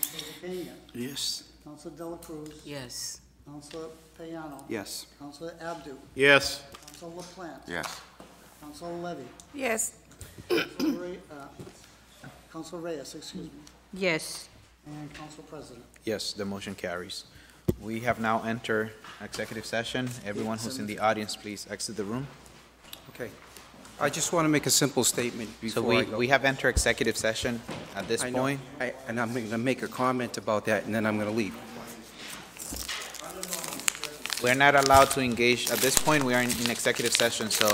Councilor Pena. Yes. Councilor Dela Cruz. Yes. Councilor Payano. Yes. Councilor Abdu. Yes. Councilor LaPlante. Yes. Councilor Levy. Yes. Councilor Reyes, excuse me, Yes. and Council President. Yes, the motion carries. We have now entered executive session. Everyone who's in the audience, please exit the room. Okay. I just want to make a simple statement So before I go. we have entered executive session at this I know. point. And I'm going to make a comment about that, and then I'm going to leave. We're not allowed to engage, at this point, we are in executive session, so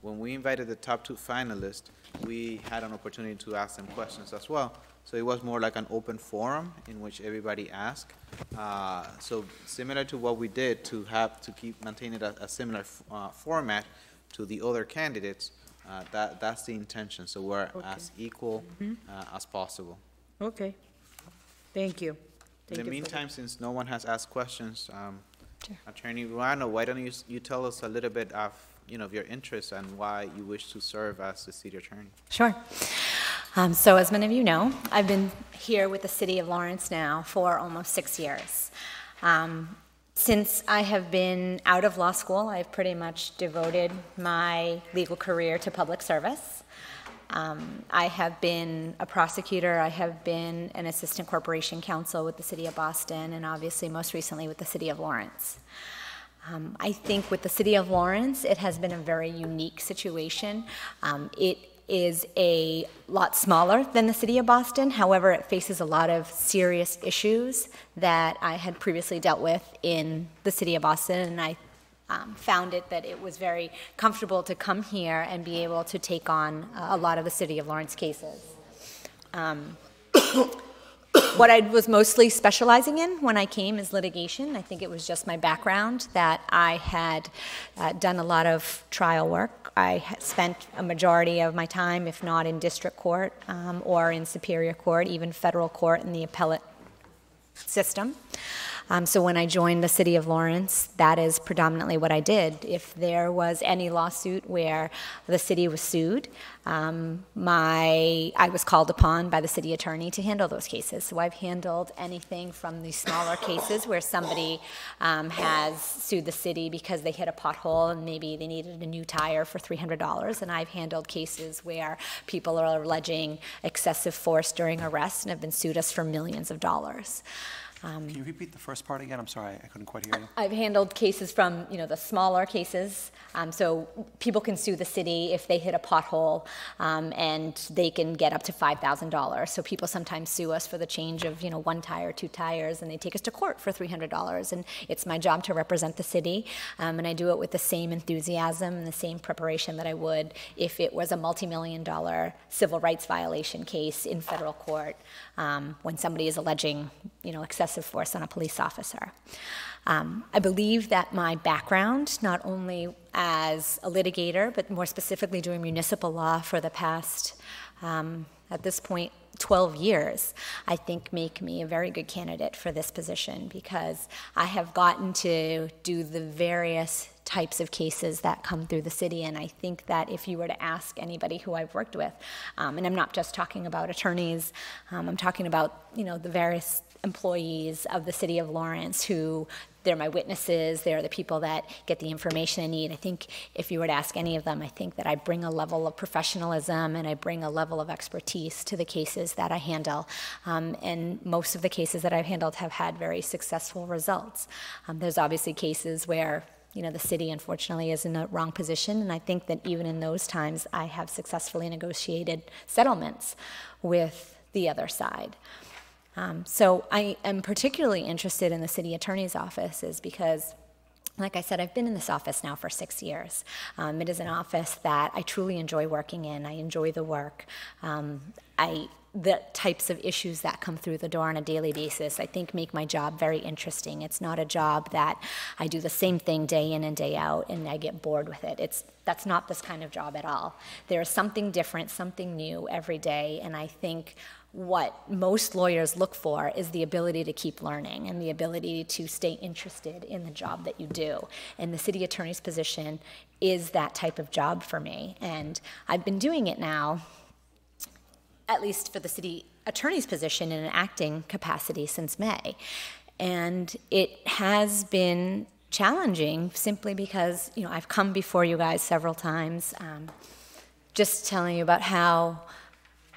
when we invited the top 2 finalists, we had an opportunity to ask them questions as well. So it was more like an open forum in which everybody asked. So similar to what we did to keep maintaining a similar format to the other candidates, that's the intention. So we're as equal as possible. Okay. Thank you. In the meantime, since no one has asked questions, Attorney Ruano, why don't you tell us a little bit of your interests and why you wish to serve as the city attorney? Sure. So as many of you know, I've been here with the City of Lawrence now for almost 6 years. Since I have been out of law school, I've pretty much devoted my legal career to public service. I have been a prosecutor, I have been an assistant corporation counsel with the City of Boston, and obviously most recently with the City of Lawrence. I think with the City of Lawrence, it has been a very unique situation. It is a lot smaller than the City of Boston. However, it faces a lot of serious issues that I had previously dealt with in the City of Boston, and I found it that it was very comfortable to come here and be able to take on a lot of the City of Lawrence cases. What I was mostly specializing in when I came is litigation. I think it was just my background that I had done a lot of trial work. I had spent a majority of my time, if not in district court or in superior court, even federal court in the appellate system. So when I joined the City of Lawrence, that is predominantly what I did. If there was any lawsuit where the city was sued, I was called upon by the city attorney to handle those cases. So I've handled anything from the smaller cases where somebody has sued the city because they hit a pothole and maybe they needed a new tire for $300. And I've handled cases where people are alleging excessive force during arrest and have been sued us for millions of dollars. Can you repeat the first part again? I'm sorry, I couldn't quite hear you. I've handled cases from, the smaller cases. So people can sue the city if they hit a pothole, and they can get up to $5,000. So people sometimes sue us for the change of, 1 tire, 2 tires, and they take us to court for $300. And it's my job to represent the city, and I do it with the same enthusiasm and the same preparation that I would if it was a multi-million-dollar civil rights violation case in federal court, when somebody is alleging, excessive force on a police officer. I believe that my background, not only as a litigator, but more specifically doing municipal law for the past, at this point, 12 years, I think make me a very good candidate for this position because I have gotten to do the various types of cases that come through the city, and I think that if you were to ask anybody who I've worked with, and I'm not just talking about attorneys, I'm talking about, the various employees of the City of Lawrence who they're my witnesses, they're the people that get the information I need. I think if you were to ask any of them, I think that I bring a level of professionalism and I bring a level of expertise to the cases that I handle. And most of the cases that I've handled have had very successful results. There's obviously cases where the city, unfortunately, is in a wrong position, and I think that even in those times, I have successfully negotiated settlements with the other side. So I am particularly interested in the city attorney's office is because, like I said, I've been in this office now for 6 years. It is an office that I truly enjoy working in. I enjoy the work. The types of issues that come through the door on a daily basis, I think, make my job very interesting. It's not a job that I do the same thing day in and day out and I get bored with it. That's not this kind of job at all. There's something different, something new every day, and I think what most lawyers look for is the ability to keep learning and the ability to stay interested in the job that you do. And the city attorney's position is that type of job for me. And I've been doing it now, at least for the city attorney's position in an acting capacity since May. And it has been challenging simply because, I've come before you guys several times, just telling you about how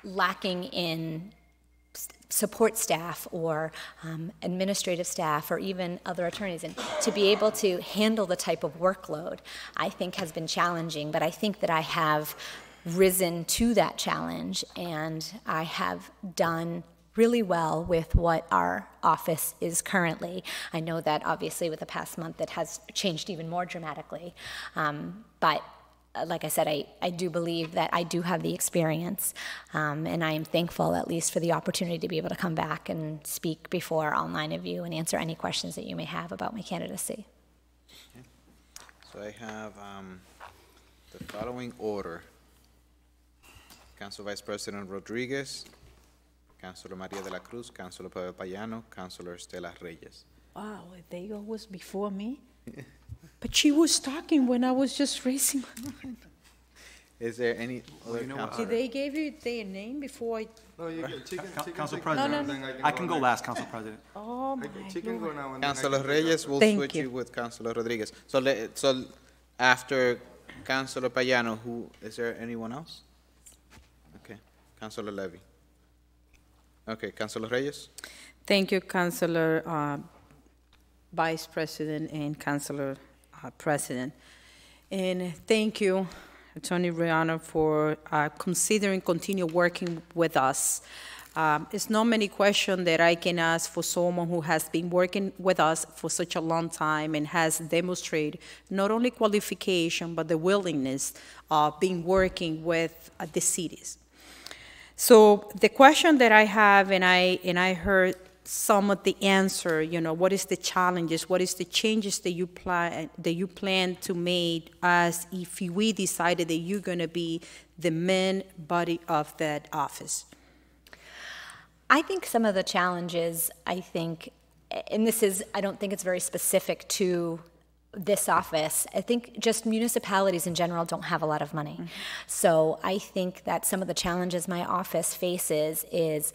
lacking in support staff or administrative staff or even other attorneys, and to be able to handle the type of workload, I think has been challenging, but I think that I have risen to that challenge and I have done really well with what our office is currently. I know that obviously with the past month it has changed even more dramatically, but like I said, I do believe that I do have the experience, and I am thankful at least for the opportunity to be able to come back and speak before all 9 of you and answer any questions that you may have about my candidacy. So I have the following order. Council Vice President Rodriguez, Councilor Maria de la Cruz, Councilor Pavel Payano, Councilor Estela Reyes. Wow, they always before me? But she was talking when I was just raising my hand. Is there any other councilor? Did they give you their name before I? No, you can. Council President, I can go last, Council President. Oh, my She can go Lord. now. And then I Councilor can take Reyes will Thank switch you. you with Councilor Rodriguez. So after Councilor Payano, is there anyone else? Okay, Councilor Levy. Okay, Councilor Reyes? Thank you, Councilor Vice President and Councilor President. And thank you, Attorney Rihanna, for considering continue working with us. It's not many questions that I can ask for someone who has been working with us for such a long time and has demonstrated not only qualification, but the willingness of being working with the cities. So the question that I have, and I heard some of the answer, what is the challenges, what is the changes that you plan to make as if we decided that you're going to be the main body of that office? I think some of the challenges, and I don't think it's very specific to this office. I think just municipalities in general don't have a lot of money. Mm-hmm. So I think that some of the challenges my office faces is,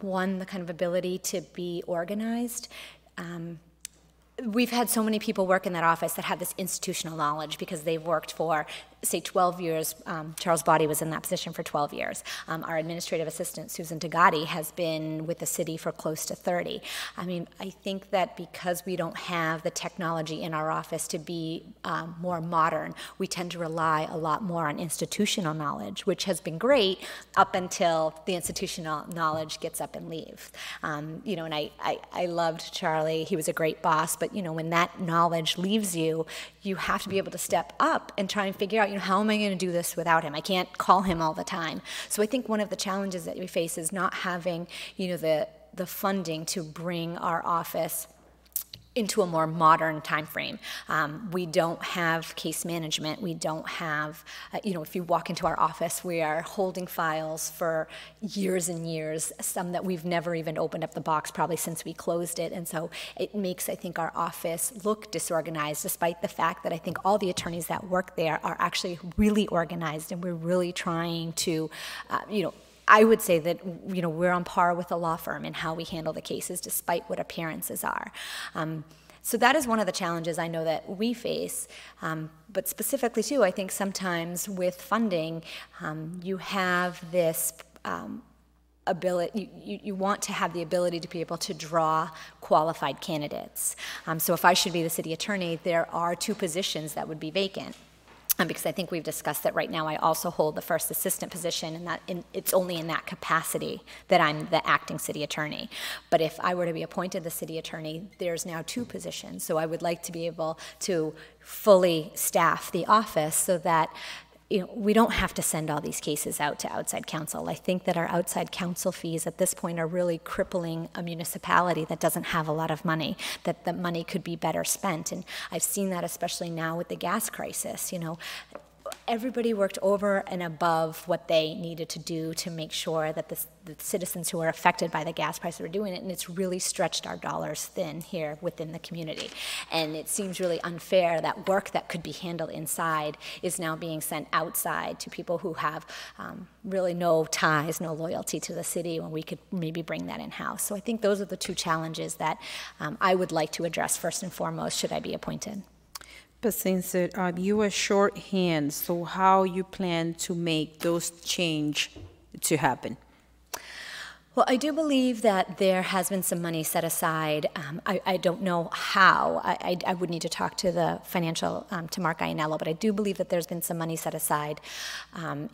one, the kind of ability to be organized. We've had so many people work in that office that have this institutional knowledge because they've worked for, say, 12 years. Charles Body was in that position for 12 years. Our administrative assistant, Susan Tagati, has been with the city for close to 30. I think that because we don't have the technology in our office to be more modern, we tend to rely a lot more on institutional knowledge, which has been great up until the institutional knowledge gets up and leaves. And I loved Charlie. He was a great boss, but when that knowledge leaves you, you have to be able to step up and try and figure out, how am I going to do this without him? I can't call him all the time. So I think one of the challenges that we face is not having, the funding to bring our office into a more modern time frame. We don't have case management. We don't have, if you walk into our office, we are holding files for years and years, some that we've never even opened up the box probably since we closed it. And so it makes, I think, our office look disorganized, despite the fact that I think all the attorneys that work there are actually really organized, and we're really trying to, I would say that, we're on par with a law firm in how we handle the cases, despite what appearances are. So that is one of the challenges I know that we face. But specifically, too, I think sometimes with funding, you have this ability, you want to have the ability to be able to draw qualified candidates. So if I should be the city attorney, there are 2 positions that would be vacant. Because I think we've discussed that right now I also hold the first assistant position, and it's only in that capacity that I'm the acting city attorney. But if I were to be appointed the city attorney, there's now 2 positions. So I would like to be able to fully staff the office so that we don't have to send all these cases out to outside counsel. I think that our outside counsel fees at this point are really crippling a municipality that doesn't have a lot of money, that the money could be better spent. And I've seen that especially now with the gas crisis. Everybody worked over and above what they needed to do to make sure that the citizens who are affected by the gas prices were doing it, and it's really stretched our dollars thin here within the community. And it seems really unfair that work that could be handled inside is now being sent outside to people who have really no ties, no loyalty to the city, when we could maybe bring that in-house. So I think those are the 2 challenges that I would like to address first and foremost should I be appointed. But since you are shorthand, so how you plan to make those change to happen? Well, I do believe that there has been some money set aside. I don't know how. I would need to talk to the financial, to Mark Iannello, but I do believe that there's been some money set aside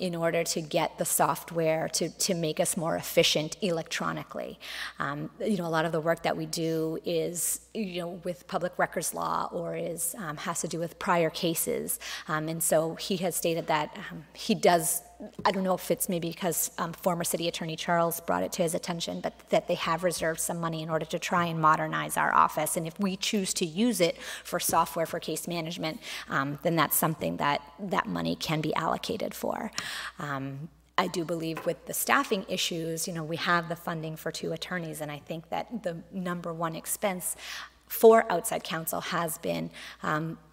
in order to get the software to make us more efficient electronically. You know, a lot of the work that we do is, you know, with public records law or is has to do with prior cases. And so he has stated that he does, I don't know if it's maybe because former City Attorney Charles brought it to his attention, but that they have reserved some money in order to try and modernize our office. And if we choose to use it for software for case management, then that's something that that money can be allocated for. I do believe with the staffing issues, you know, we have the funding for 2 attorneys, and I think that the #1 expense for outside counsel has been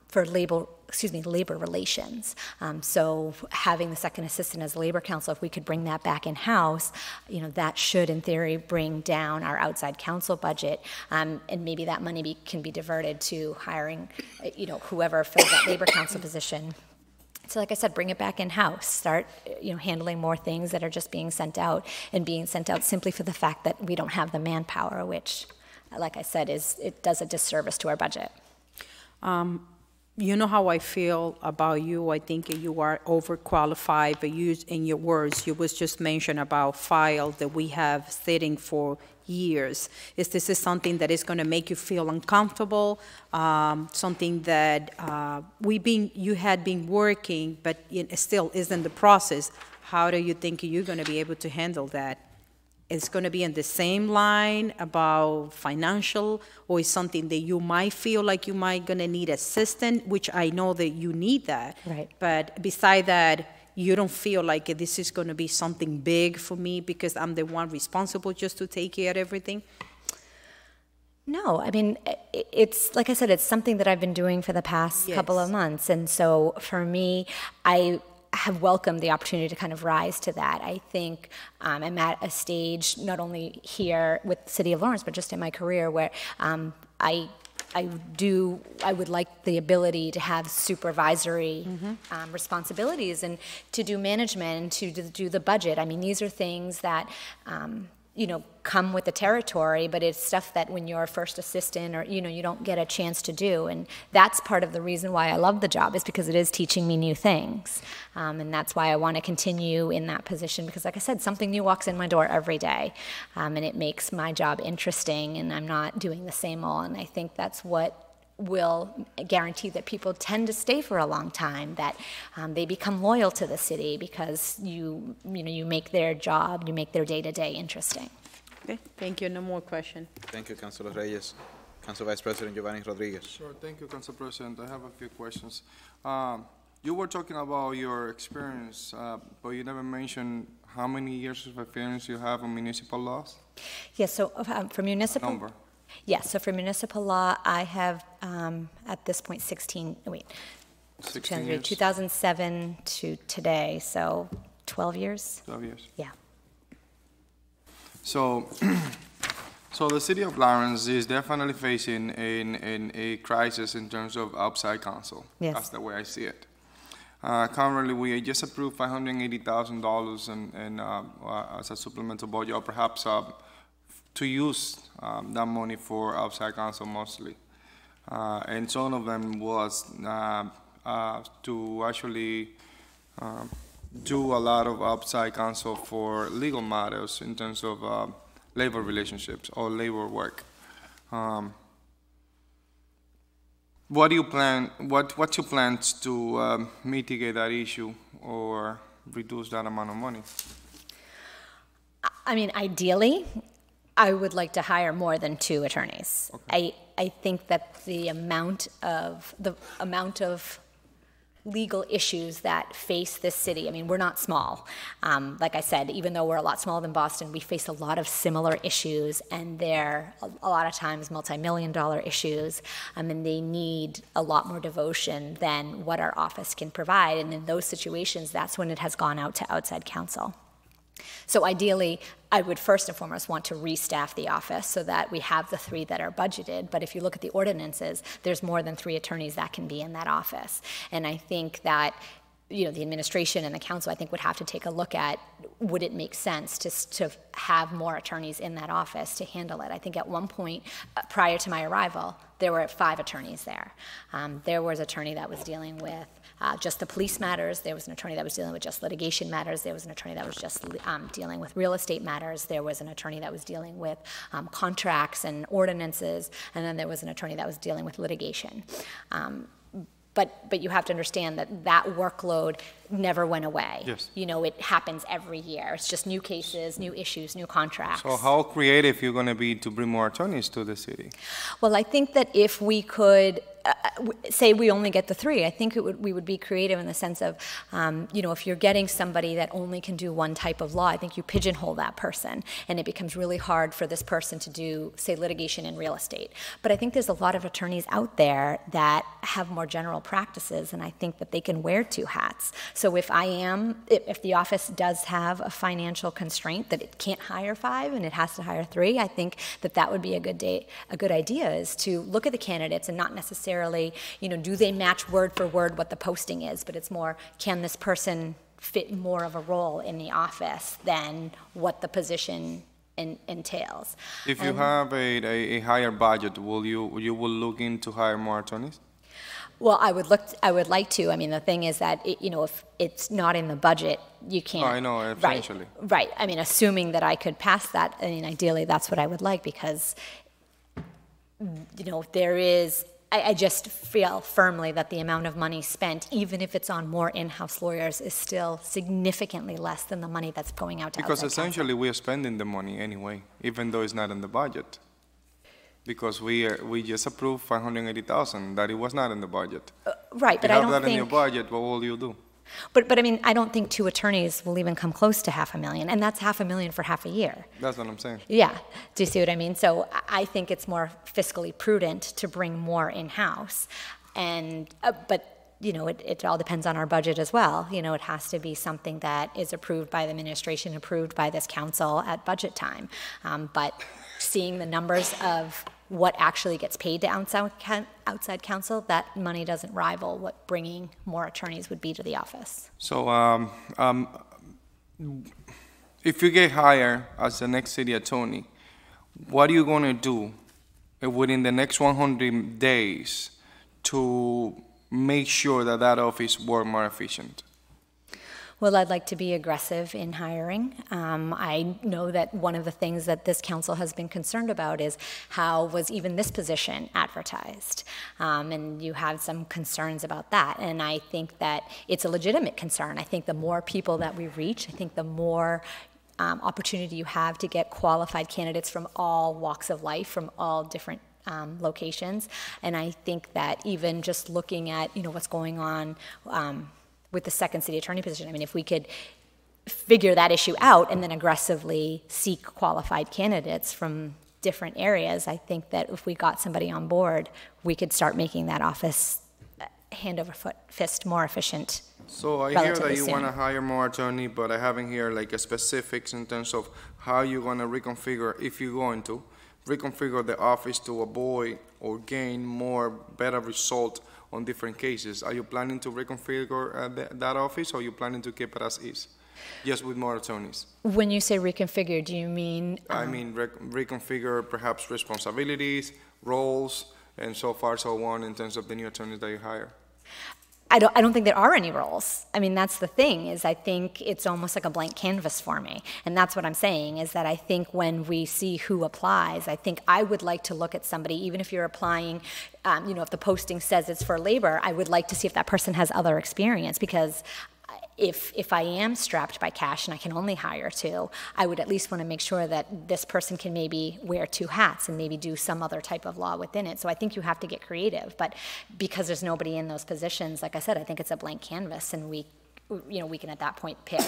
for labor relations. So having the second assistant as labor counsel, if we could bring that back in-house, you know, that should in theory bring down our outside counsel budget, and maybe that money can be diverted to hiring, you know, whoever fills that labor counsel position. So like I said, bring it back in-house, start, you know, handling more things that are just being sent out and being sent out simply for the fact that we don't have the manpower, which, like I said, it does a disservice to our budget. You know how I feel about you. I think you are overqualified, but you, in your words, you was just mentioned about files that we have sitting for years. Is this something that is going to make you feel uncomfortable? Something that you had been working, but it still is in the process. How do you think you're going to be able to handle that? It's going to be in the same line about financial, or is something that you might feel like you might going to need assistance, which I know that you need that. Right. But beside that, you don't feel like this is going to be something big for me because I'm the one responsible just to take care of everything? No, I mean, it's, like I said, it's something that I've been doing for the past couple of months. And so for me, I have welcomed the opportunity to kind of rise to that. I think I'm at a stage, not only here with the City of Lawrence, but just in my career, where I would like the ability to have supervisory responsibilities and to do management and to do the budget. I mean, these are things that, you know, come with the territory, but it's stuff that when you're a first assistant or, you know, you don't get a chance to do. And that's part of the reason why I love the job, is because it is teaching me new things. And that's why I want to continue in that position, because like I said, something new walks in my door every day. And it makes my job interesting, and I'm not doing the same old. And I think that's what will guarantee that people tend to stay for a long time, that they become loyal to the city because you make their job, you make their day-to-day interesting. Okay, thank you. No more questions. Thank you, Councilor Reyes. Council Vice President Giovanni Rodriguez. Sure, thank you, Council President. I have a few questions. You were talking about your experience, but you never mentioned how many years of experience you have in municipal laws? Yes, so for municipal... Number. Yes, so for municipal law, I have, at this point, 16 years. 2007 to today, so 12 years? 12 years. Yeah. So, the city of Lawrence is definitely facing a crisis in terms of outside counsel. Yes. That's the way I see it. Currently, we just approved $580,000 as a supplemental budget, or perhaps to use that money for outside counsel mostly. And some of them was to actually do a lot of outside counsel for legal matters in terms of labor relationships or labor work. What do you plan? What's your plans to mitigate that issue or reduce that amount of money? I mean, ideally, I would like to hire more than 2 attorneys. Okay. I think that the amount of legal issues that face this city, I mean, we're not small. Like I said, even though we're a lot smaller than Boston, we face a lot of similar issues, and they're a lot of times multi-million-dollar issues, and they need a lot more devotion than what our office can provide. And in those situations, that's when it has gone out to outside counsel. So ideally, I would first and foremost want to restaff the office so that we have the 3 that are budgeted. But if you look at the ordinances, there's more than 3 attorneys that can be in that office. And I think that the administration and the council, I think, would have to take a look at, would it make sense to have more attorneys in that office to handle it? I think at one point, prior to my arrival, there were 5 attorneys there. There was an attorney that was dealing with just the police matters. There was an attorney that was dealing with just litigation matters. There was an attorney that was just dealing with real estate matters. There was an attorney that was dealing with contracts and ordinances. And then there was an attorney that was dealing with litigation. But you have to understand that workload never went away. Yes. It happens every year. It's just new cases, new issues, new contracts. So how creative you're going to be to bring more attorneys to the city? Well, I think that if we could say we only get the 3, I think we would be creative in the sense of, if you're getting somebody that only can do one type of law, I think you pigeonhole that person, and it becomes really hard for this person to do, say, litigation and real estate. But I think there's a lot of attorneys out there that have more general practices, and I think that they can wear 2 hats. So if the office does have a financial constraint that it can't hire 5 and it has to hire 3, I think that would be a good idea, is to look at the candidates and not necessarily, do they match word for word what the posting is, but it's more, can this person fit more of a role in the office than what the position entails. If you have a higher budget, will you look into hire more attorneys? Well, I would like to. I mean, the thing is that, if it's not in the budget, you can't. Oh, I know, eventually. Right. I mean, assuming that I could pass that, ideally, that's what I would like, because, there is, I just feel firmly that the amount of money spent, even if it's on more in-house lawyers, is still significantly less than the money that's going out to Because outside essentially we are spending the money anyway, even though it's not in the budget. Because we just approved $580,000, that it was not in the budget. Right, but I don't think... You have that in your budget, what will you do? But I mean, I don't think 2 attorneys will even come close to $500,000, and that's $500,000 for half a year. That's what I'm saying. Yeah, do you see what I mean? So I think it's more fiscally prudent to bring more in-house, but it all depends on our budget as well. It has to be something that is approved by the administration, approved by this council at budget time. But seeing the numbers of what actually gets paid to outside counsel, that money doesn't rival what bringing more attorneys would be to the office. So if you get hired as the next city attorney, what are you going to do within the next 100 days to make sure that office works more efficient? Well, I'd like to be aggressive in hiring. I know that one of the things that this council has been concerned about is how was even this position advertised. And you have some concerns about that. And I think that it's a legitimate concern. I think the more people that we reach, I think the more opportunity you have to get qualified candidates from all walks of life, from all different locations. And I think that even just looking at, what's going on with the second city attorney position. I mean, if we could figure that issue out and then aggressively seek qualified candidates from different areas, I think that if we got somebody on board, we could start making that office hand over fist more efficient. So I hear that you want to hire more attorney, but I haven't heard like a specifics in terms of how you're going to reconfigure, if you're going to reconfigure the office to avoid or gain better result on different cases. Are you planning to reconfigure that office, or are you planning to keep it as is, just with more attorneys? When you say reconfigure, do you mean? I mean reconfigure perhaps responsibilities, roles, and so on in terms of the new attorneys that you hire. I don't think there are any roles. I mean, that's the thing, is I think it's almost like a blank canvas for me. And that's what I'm saying, is that I think when we see who applies, I think I would like to look at somebody, even if you're applying, if the posting says it's for labor, I would like to see if that person has other experience, because if I am strapped by cash and I can only hire 2, I would at least want to make sure that this person can maybe wear 2 hats and maybe do some other type of law within it. So I think you have to get creative. But because there's nobody in those positions, like I said, I think it's a blank canvas, and we can at that point pick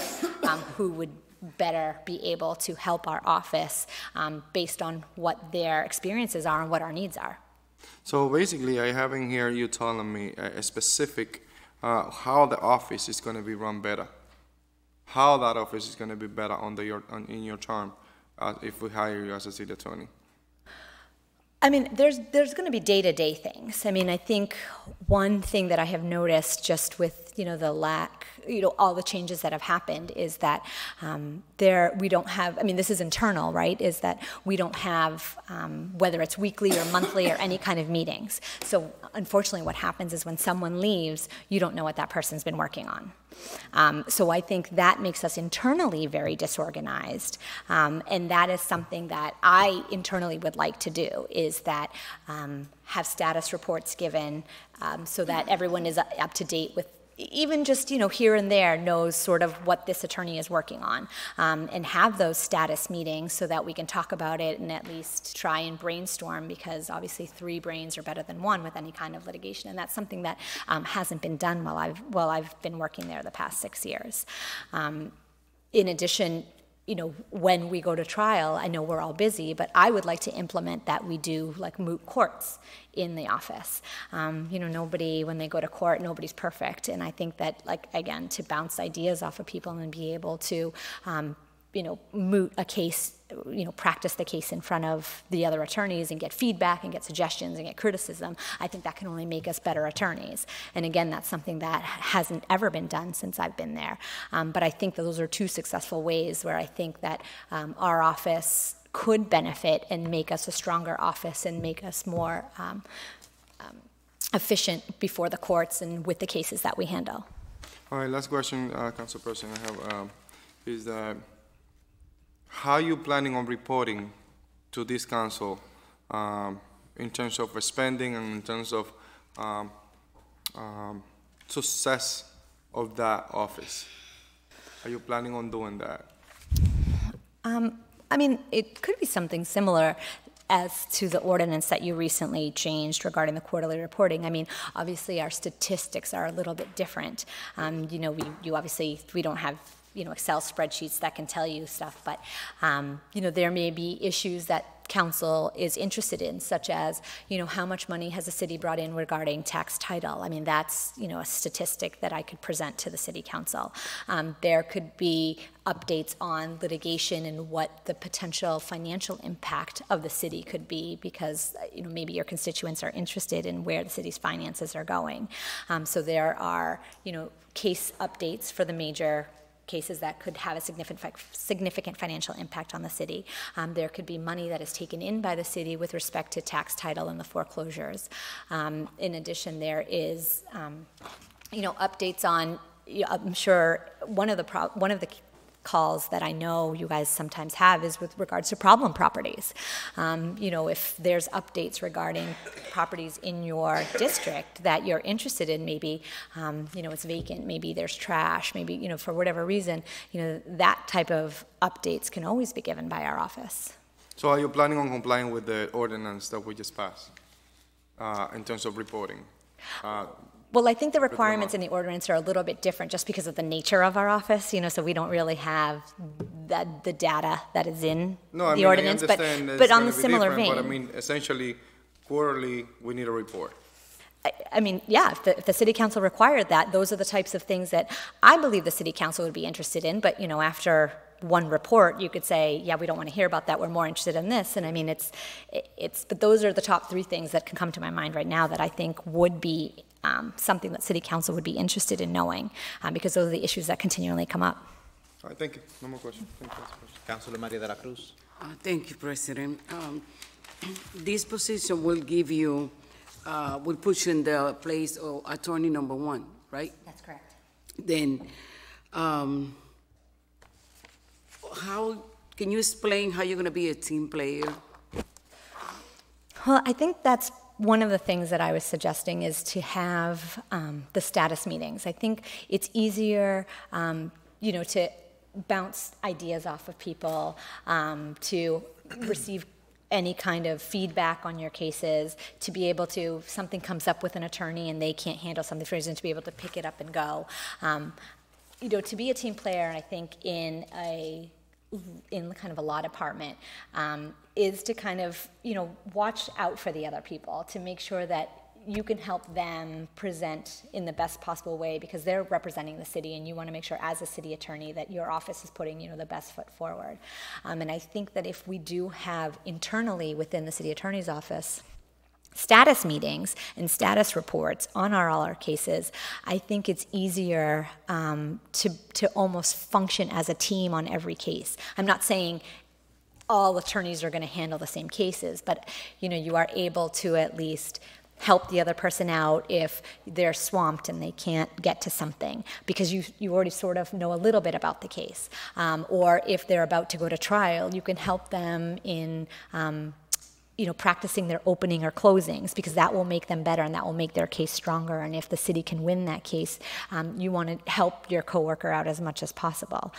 who would better be able to help our office based on what their experiences are and what our needs are. So basically, I haven't heard you telling me a specific how the office is going to be run better, how that office is going to be better in your term if we hire you as a city attorney. I mean, there's going to be day-to-day things. I mean, I think one thing that I have noticed just with the lack, all the changes that have happened is that we don't have, this is internal, right, is that we don't have, whether it's weekly or monthly or any kind of meetings. So unfortunately what happens is when someone leaves, you don't know what that person's been working on. So I think that makes us internally very disorganized, and that is something that I internally would like to do, is that have status reports given so that everyone is up to date with, even just, here and there knows sort of what this attorney is working on, and have those status meetings so that we can talk about it and at least try and brainstorm, because obviously 3 brains are better than 1 with any kind of litigation, and that's something that hasn't been done while I've been working there the past 6 years. In addition, when we go to trial, I know we're all busy, but I would like to implement that we do like moot courts in the office. Nobody, when they go to court, nobody's perfect. And I think that, like, again, to bounce ideas off of people and be able to, moot a case, practice the case in front of the other attorneys and get feedback and get suggestions and get criticism, I think that can only make us better attorneys. And again, that's something that hasn't ever been done since I've been there. But I think that those are 2 successful ways where I think that our office could benefit and make us a stronger office and make us more efficient before the courts and with the cases that we handle. All right, last question, Council President, I have is that how are you planning on reporting to this council in terms of spending and in terms of success of that office? Are you planning on doing that? It could be something similar as to the ordinance that you recently changed regarding the quarterly reporting. Obviously our statistics are a little bit different. We don't have Excel spreadsheets that can tell you stuff, but there may be issues that council is interested in, such as how much money has the city brought in regarding tax title. That's a statistic that I could present to the city council. There could be updates on litigation and what the potential financial impact of the city could be, because maybe your constituents are interested in where the city's finances are going. So there are case updates for the major cases that could have a significant financial impact on the city. There could be money that is taken in by the city with respect to tax title and the foreclosures. In addition, there is, updates on. I'm sure one of the calls that I know you guys sometimes have is with regards to problem properties. If there's updates regarding properties in your district that you're interested in, maybe, it's vacant, maybe there's trash, maybe, for whatever reason, that type of updates can always be given by our office. So are you planning on complying with the ordinance that we just passed in terms of reporting? Well, I think the requirements in the ordinance are a little bit different just because of the nature of our office, so we don't really have the data that is in the ordinance, but on the similar vein. But essentially, quarterly, we need a report. If the city council required that, those are the types of things that I believe the city council would be interested in, but, after one report, you could say, yeah, we don't want to hear about that, we're more interested in this, and but those are the top 3 things that can come to my mind right now that I think would be something that City Council would be interested in knowing, because those are the issues that continually come up. All right, thank you. No more questions. Thank you. Councilor Maria de la Cruz. Thank you, President. This position will give you, will put you in the place of attorney number 1, right? That's correct. Then, how can you explain how you're going to be a team player? Well, I think that's one of the things that I was suggesting, is to have the status meetings. I think it's easier, to bounce ideas off of people, to receive any kind of feedback on your cases, to be able to, if something comes up with an attorney and they can't handle something for reason, to be able to pick it up and go. To be a team player, and I think in kind of a law department, is to kind of, watch out for the other people, to make sure that you can help them present in the best possible way, because they're representing the city, and you want to make sure as a city attorney that your office is putting, the best foot forward. And I think that if we do have internally within the city attorney's office status meetings and status reports on all our cases, I think it's easier to almost function as a team on every case. I'm not saying all attorneys are going to handle the same cases, but you are able to at least help the other person out if they're swamped and they can't get to something because you already sort of know a little bit about the case. Or if they're about to go to trial, you can help them in practicing their opening or closings because that will make them better and that will make their case stronger. And if the city can win that case, you want to help your coworker out as much as possible.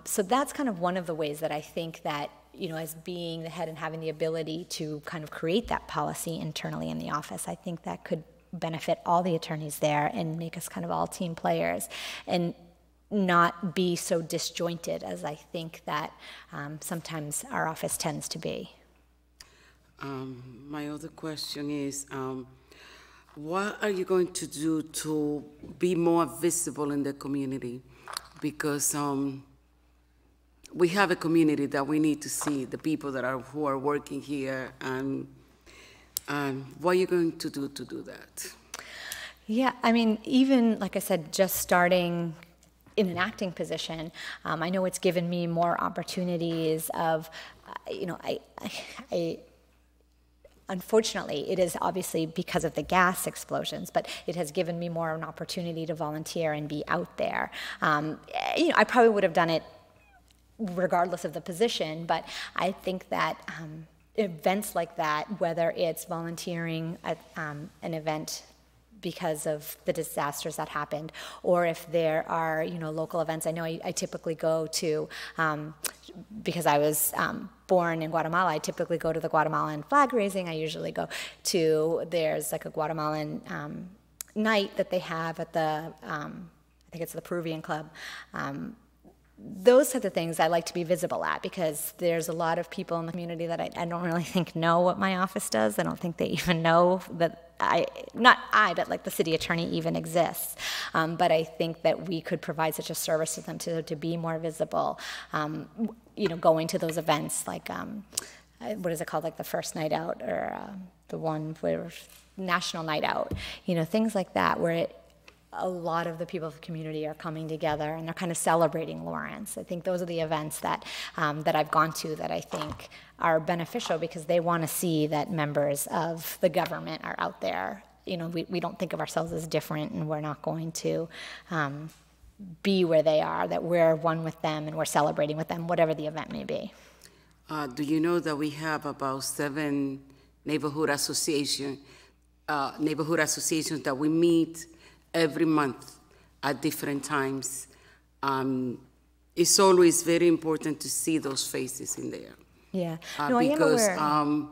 So that's kind of one of the ways that I think that as being the head and having the ability to kind of create that policy internally in the office, I think that could benefit all the attorneys there and make us kind of all team players and not be so disjointed as I think that sometimes our office tends to be. My other question is, what are you going to do to be more visible in the community? Because we have a community that we need to see, the people who are working here, and what are you going to do that? Yeah, I mean, even, like I said, just starting in an acting position, I know it's given me more opportunities of, unfortunately, it is obviously because of the gas explosions, but it has given me more of an opportunity to volunteer and be out there. I probably would have done it regardless of the position, but I think that events like that, whether it's volunteering at an event because of the disasters that happened, or if there are local events. I know I typically go to, because I was born in Guatemala, I typically go to the Guatemalan flag raising. I usually go to, there's like a Guatemalan night that they have at the, I think it's the Peruvian Club. Those types of things I like to be visible at because there's a lot of people in the community that I don't really think know what my office does. I don't think they even know that but like the city attorney even exists. But I think that we could provide such a service to them to be more visible, going to those events like, what is it called, like the first night out or the one where national night out, things like that where a lot of the people of the community are coming together and they're kind of celebrating Lawrence. I think those are the events that that I've gone to that I think are beneficial because they want to see that members of the government are out there. We don't think of ourselves as different and we're not going to be where they are, that we're one with them and we're celebrating with them, whatever the event may be. Do you know that we have about 7 neighborhood associations that we meet every month at different times? It's always very important to see those faces in there. Yeah, because I am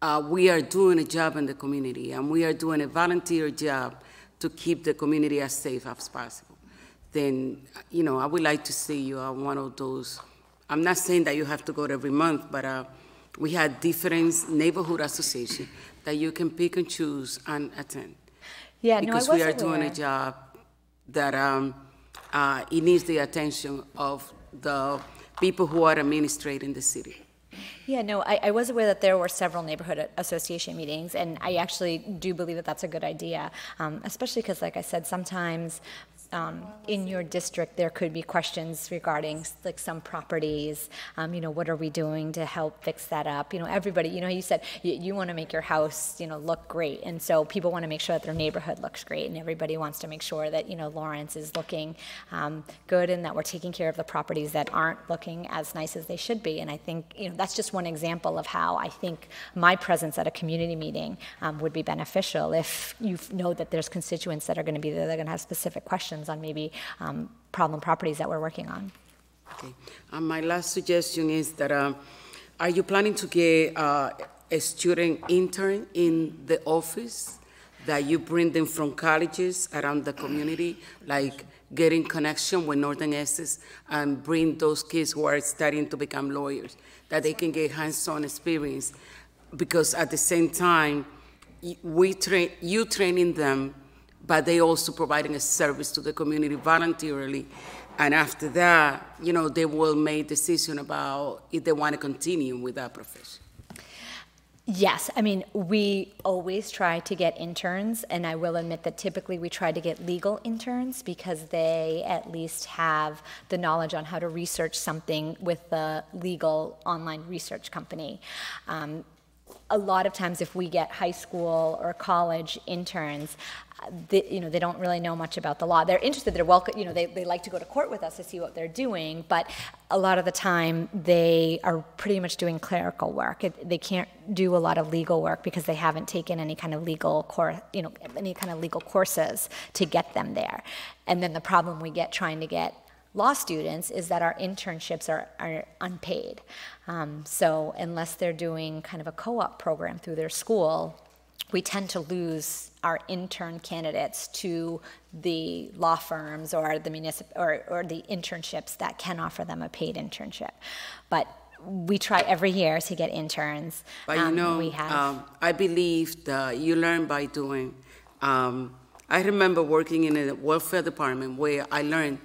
aware. We are doing a job in the community, and we are doing a volunteer job to keep the community as safe as possible. Then, I would like to see you on one of those. I'm not saying that you have to go every month, but we have different neighborhood associations that you can pick and choose and attend. Yeah, because we are doing a job that it needs the attention of the people who are administrating the city. Yeah, no, I was aware that there were several neighborhood association meetings, and I actually do believe that that's a good idea, especially because, like I said, sometimes in your district there could be questions regarding like some properties, what are we doing to help fix that up? Everybody, you said you want to make your house, look great, and so people want to make sure that their neighborhood looks great, and everybody wants to make sure that, Lawrence is looking good and that we're taking care of the properties that aren't looking as nice as they should be. And I think, that's just one example of how I think my presence at a community meeting would be beneficial if you know that there's constituents that are going to be there, they're going to have specific questions on maybe problem properties that we're working on. Okay. My last suggestion is that are you planning to get a student intern in the office that you bring them from colleges around the community, like getting connection with Northern Essex and bring those kids who are studying to become lawyers, that they can get hands-on experience? Because at the same time, you training them, but they also providing a service to the community voluntarily. And after that, they will make a decision about if they want to continue with that profession. Yes, I mean, we always try to get interns, and I will admit that typically we try to get legal interns because they at least have the knowledge on how to research something with a legal online research company. A lot of times if we get high school or college interns, they don't really know much about the law. They're interested, they're welcome, they like to go to court with us to see what they're doing, but a lot of the time they are pretty much doing clerical work. They can't do a lot of legal work because they haven't taken any kind of legal courses to get them there. And then the problem we get trying to get law students is that our internships are unpaid. So unless they're doing kind of a co-op program through their school, we tend to lose our intern candidates to the law firms or the or the internships that can offer them a paid internship. But we try every year to get interns. But I believe that you learn by doing. I remember working in a welfare department where I learned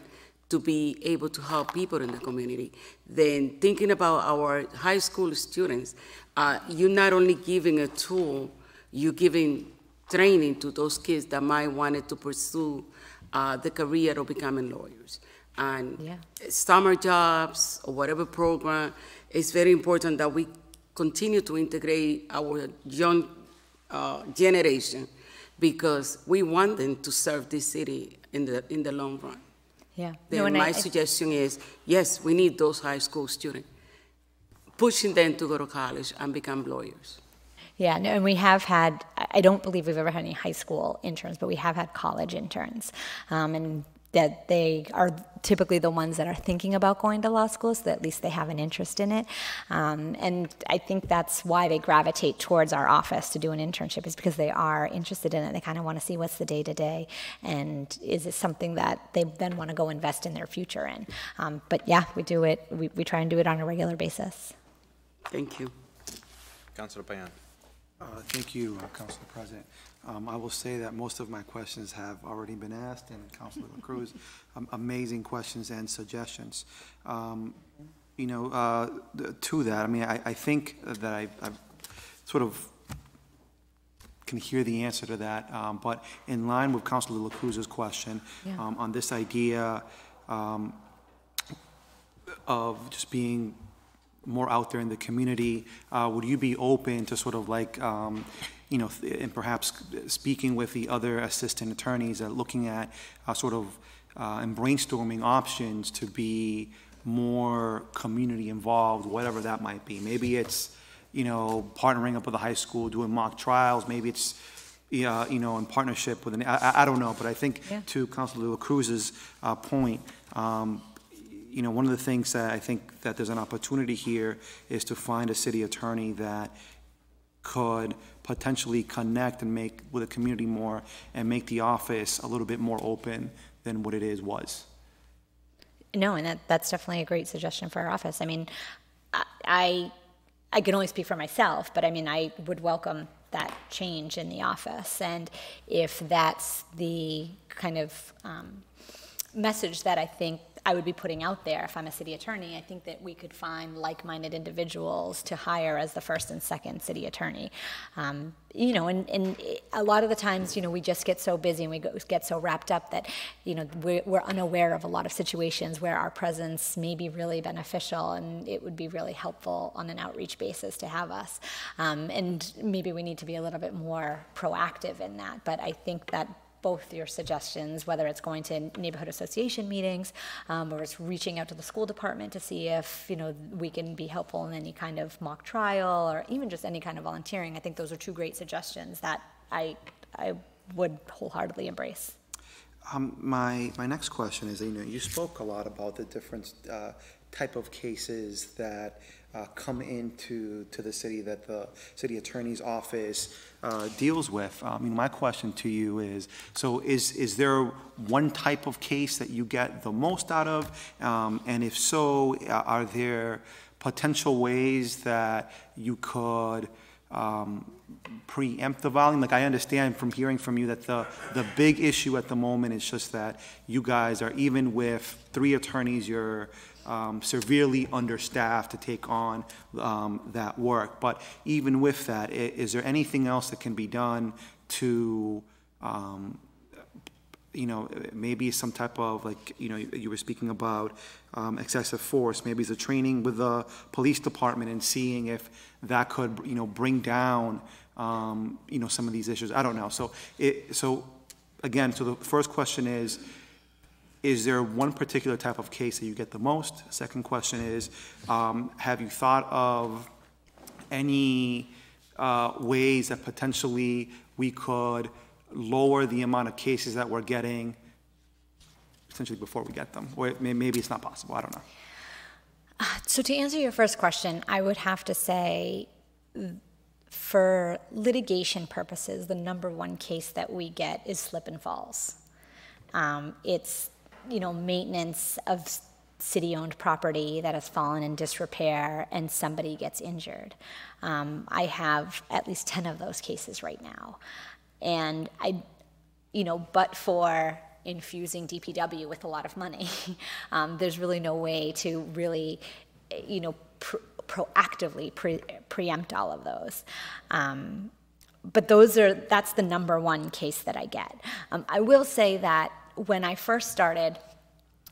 to be able to help people in the community. Then thinking about our high school students, you're not only giving a tool, you're giving training to those kids that might want to pursue the career of becoming lawyers. And summer jobs or whatever program, it's very important that we continue to integrate our young generation because we want them to serve this city in the long run. Yeah. Then my suggestion is, yes, we need those high school students, pushing them to go to college and become lawyers. Yeah, no, and we have had, I don't believe we've ever had any high school interns, but we have had college interns. And that they are typically the ones that are thinking about going to law school, so that at least they have an interest in it. And I think that's why they gravitate towards our office to do an internship, is because they are interested in it. They kind of want to see what's the day-to-day, and is it something that they then want to go invest in their future in. But yeah, we do it. We try and do it on a regular basis. Thank you. Councilor Payan. Thank you, Councilor President. I will say that most of my questions have already been asked, and Councilor Cruz, amazing questions and suggestions. To that, I mean, I think that I've sort of can hear the answer to that, but in line with Councilor La Cruz's question on this idea of just being more out there in the community, would you be open to sort of like, and perhaps speaking with the other assistant attorneys, looking at and brainstorming options to be more community involved, whatever that might be. Maybe it's, partnering up with the high school, doing mock trials. Maybe it's, in partnership with I don't know, but I think to Councilor La Cruz's point, one of the things that I think that there's an opportunity here is to find a city attorney that could potentially connect and make with the community more and make the office a little bit more open than what it was. No, and that's definitely a great suggestion for our office. I mean, I can only speak for myself, but I mean, I would welcome that change in the office. And if that's the kind of message that I think I would be putting out there if I'm a city attorney, I think that we could find like-minded individuals to hire as the first and second city attorney. And a lot of the times, we just get so busy and we get so wrapped up that, we're unaware of a lot of situations where our presence may be really beneficial, and it would be really helpful on an outreach basis to have us. And maybe we need to be a little bit more proactive in that, but I think that both your suggestions, whether it's going to neighborhood association meetings or it's reaching out to the school department to see if we can be helpful in any kind of mock trial or even just any kind of volunteering. I think those are two great suggestions that I would wholeheartely embrace. My next question is, you spoke a lot about the different type of cases that come into the city that the city attorney's office deals with. My question to you is, so is there one type of case that you get the most out of? And if so, are there potential ways that you could preempt the volume? Like, I understand from hearing from you that the big issue at the moment is just that you guys are, even with 3 attorneys, you're severely understaffed to take on that work. But even with that, is there anything else that can be done to, you know, maybe some type of, like, you know, you were speaking about excessive force, maybe it's a training with the police department and seeing if that could, you know, bring down, you know, some of these issues. I don't know. So again, so the first question is there one particular type of case that you get the most? Second question is, have you thought of any ways that potentially we could lower the amount of cases that we're getting essentially before we get them? Or maybe it's not possible, I don't know. So to answer your first question, I would have to say, for litigation purposes, the number one case that we get is slip and falls. It's, you know, maintenance of city-owned property that has fallen in disrepair and somebody gets injured. I have at least 10 of those cases right now. And you know, but for infusing DPW with a lot of money, there's really no way to really, you know, proactively preempt all of those. But that's the number one case that I get. I will say that when I first started,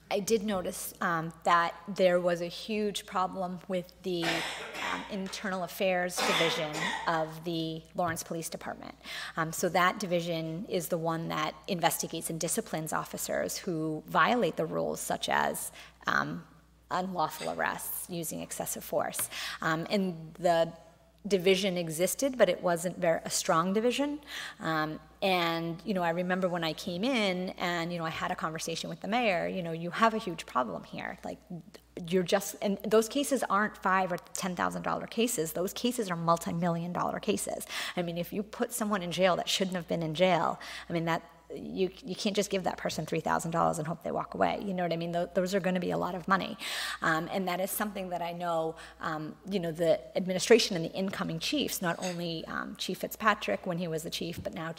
I did notice that there was a huge problem with the Internal Affairs Division of the Lawrence Police Department. So that division is the one that investigates and disciplines officers who violate the rules, such as unlawful arrests using excessive force. And the division existed, but it wasn't a strong division. And, you know, I remember when I came in and, you know, I had a conversation with the mayor, you know, you have a huge problem here. Like, and those cases aren't $5,000 or $10,000 cases. Those cases are multi-million-dollar cases. I mean, if you put someone in jail that shouldn't have been in jail, I mean, that you can't just give that person $3,000 and hope they walk away. You know what I mean? Those are going to be a lot of money. And that is something that I know, you know, the administration and the incoming chiefs, not only Chief Fitzpatrick when he was the chief, but now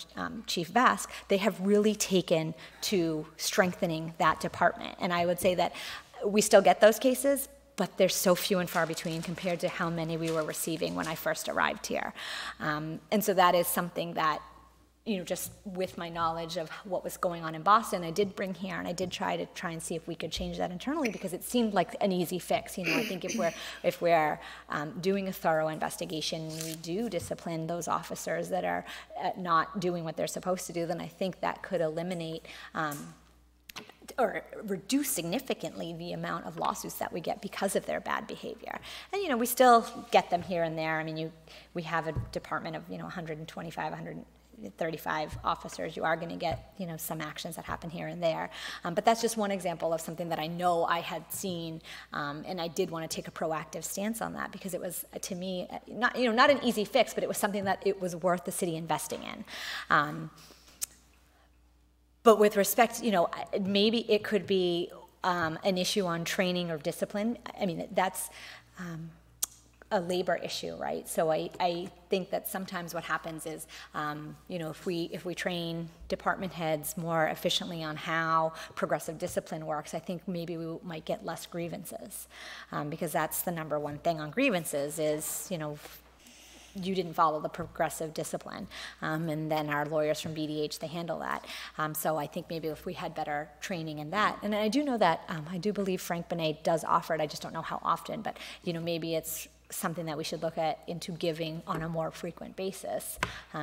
Chief Vask, they have really taken to strengthening that department. And I would say that we still get those cases, but they're so few and far between compared to how many we were receiving when I first arrived here. And so that is something that, you know, just with my knowledge of what was going on in Boston, I did bring here, and I did try and see if we could change that internally, because it seemed like an easy fix. You know, I think if we're doing a thorough investigation, we do discipline those officers that are not doing what they're supposed to do, then I think that could eliminate or reduce significantly the amount of lawsuits that we get because of their bad behavior. And, you know, we still get them here and there. I mean, we have a department of, you know, 125, 135 officers. You are going to get, you know, some actions that happen here and there. But that's just one example of something that I know I had seen, and I did want to take a proactive stance on that, because it was, to me, not an easy fix, but it was something that it was worth the city investing in. But with respect, you know, maybe it could be an issue on training or discipline. I mean, that's a labor issue, right? So I think that sometimes what happens is, you know, if we train department heads more efficiently on how progressive discipline works, I think maybe we might get less grievances, because that's the number one thing on grievances is, you know, you didn't follow the progressive discipline, and then our lawyers from BDH, they handle that. So I think maybe if we had better training in that, and I do know that, I do believe Frank Benet does offer it, I just don't know how often, but, you know, maybe it's something that we should look at into giving on a more frequent basis,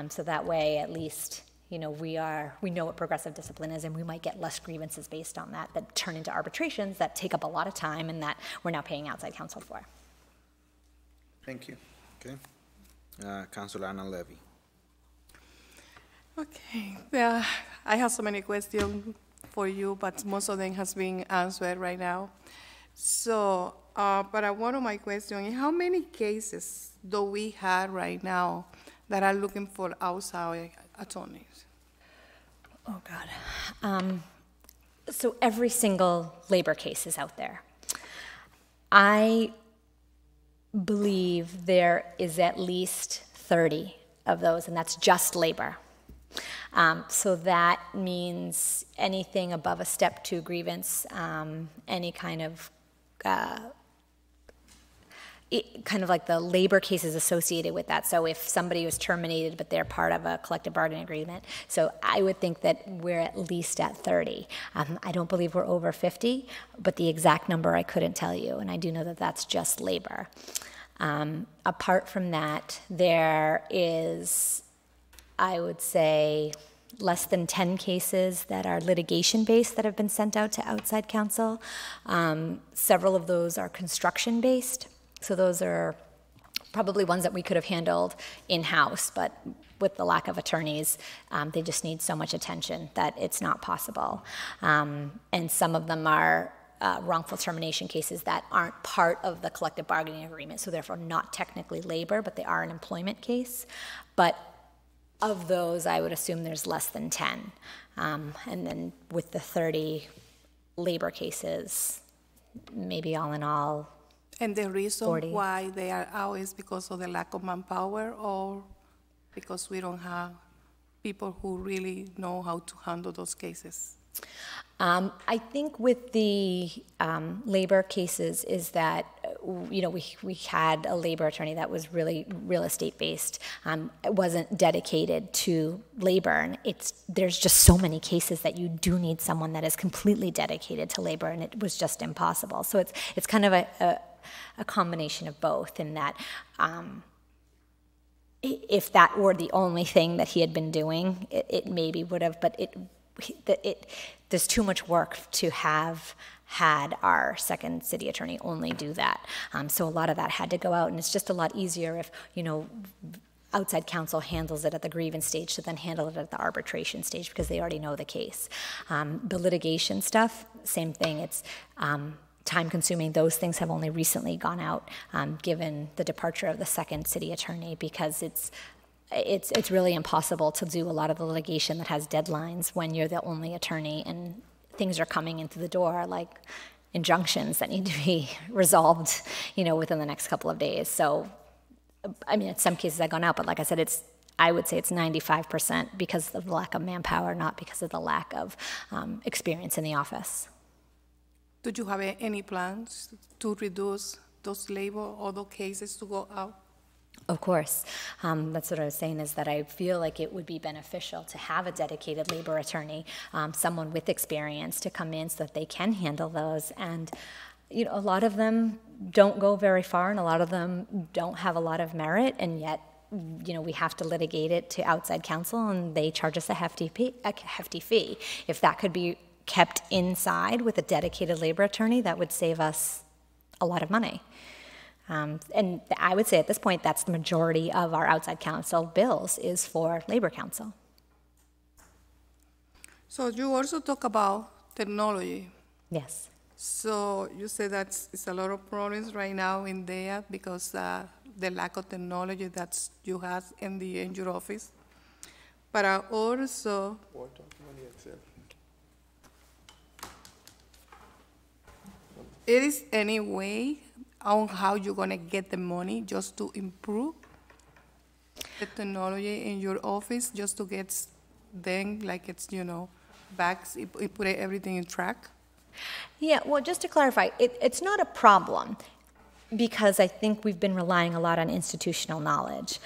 so that way at least, you know, we know what progressive discipline is, and we might get less grievances based on that turn into arbitrations that take up a lot of time and that we're now paying outside counsel for. Thank you. Okay. Councilor Anna Levy. Okay, yeah, I have so many questions for you, but most of them has been answered right now. So, but one of my questions is, how many cases do we have right now that are looking for outside attorneys? Oh, God. So every single labor case is out there. I believe there is at least 30 of those, and that's just labor. So that means anything above a step 2 grievance, any kind of kind of like the labor cases associated with that. So if somebody was terminated, but they're part of a collective bargaining agreement, so I would think that we're at least at 30. I don't believe we're over 50, but the exact number I couldn't tell you, and I do know that that's just labor. Apart from that, there is, I would say, less than 10 cases that are litigation-based that have been sent out to outside counsel. Several of those are construction-based, so those are probably ones that we could have handled in-house, but with the lack of attorneys, they just need so much attention that it's not possible. And some of them are wrongful termination cases that aren't part of the collective bargaining agreement, so therefore not technically labor, but they are an employment case. But of those, I would assume there's less than 10. And then with the 30 labor cases, maybe all in all, And the reason 40. why they are out is because of the lack of manpower, or because we don't have people who really know how to handle those cases? I think with the labor cases is that, we had a labor attorney that was really real estate based. It wasn't dedicated to labor, and there's just so many cases that you do need someone that is completely dedicated to labor, and it was just impossible. So it's kind of a combination of both, in that if that were the only thing that he had been doing, it maybe would have, but there's too much work to have had our second city attorney only do that. So a lot of that had to go out, and it's just a lot easier if, outside counsel handles it at the grievance stage to then handle it at the arbitration stage, because they already know the case. The litigation stuff, same thing. It's time consuming. Those things have only recently gone out, given the departure of the second city attorney, because it's really impossible to do a lot of the litigation that has deadlines when you're the only attorney and things are coming into the door, like injunctions that need to be resolved, within the next couple of days. So, in some cases I've gone out, but like I said, I would say it's 95% because of the lack of manpower, not because of the lack of experience in the office. Do you have any plans to reduce those labor or those cases to go out? Of course. That's what I was saying, is that I feel like it would be beneficial to have a dedicated labor attorney, someone with experience to come in so that they can handle those. And, a lot of them don't go very far, and a lot of them don't have a lot of merit, and yet, we have to litigate it to outside counsel, and they charge us a hefty fee. If that could be kept inside with a dedicated labor attorney, that would save us a lot of money. And I would say at this point, that's the majority of our outside counsel bills is for labor counsel. So you also talk about technology. Yes. So you say that it's a lot of problems right now in there because the lack of technology that you have in your office. But also, it is any way on how you're going to get the money just to improve the technology in your office, just to get then, like it's, bags, it put everything in track? Yeah, well, just to clarify, it's not a problem, because I think we've been relying a lot on institutional knowledge.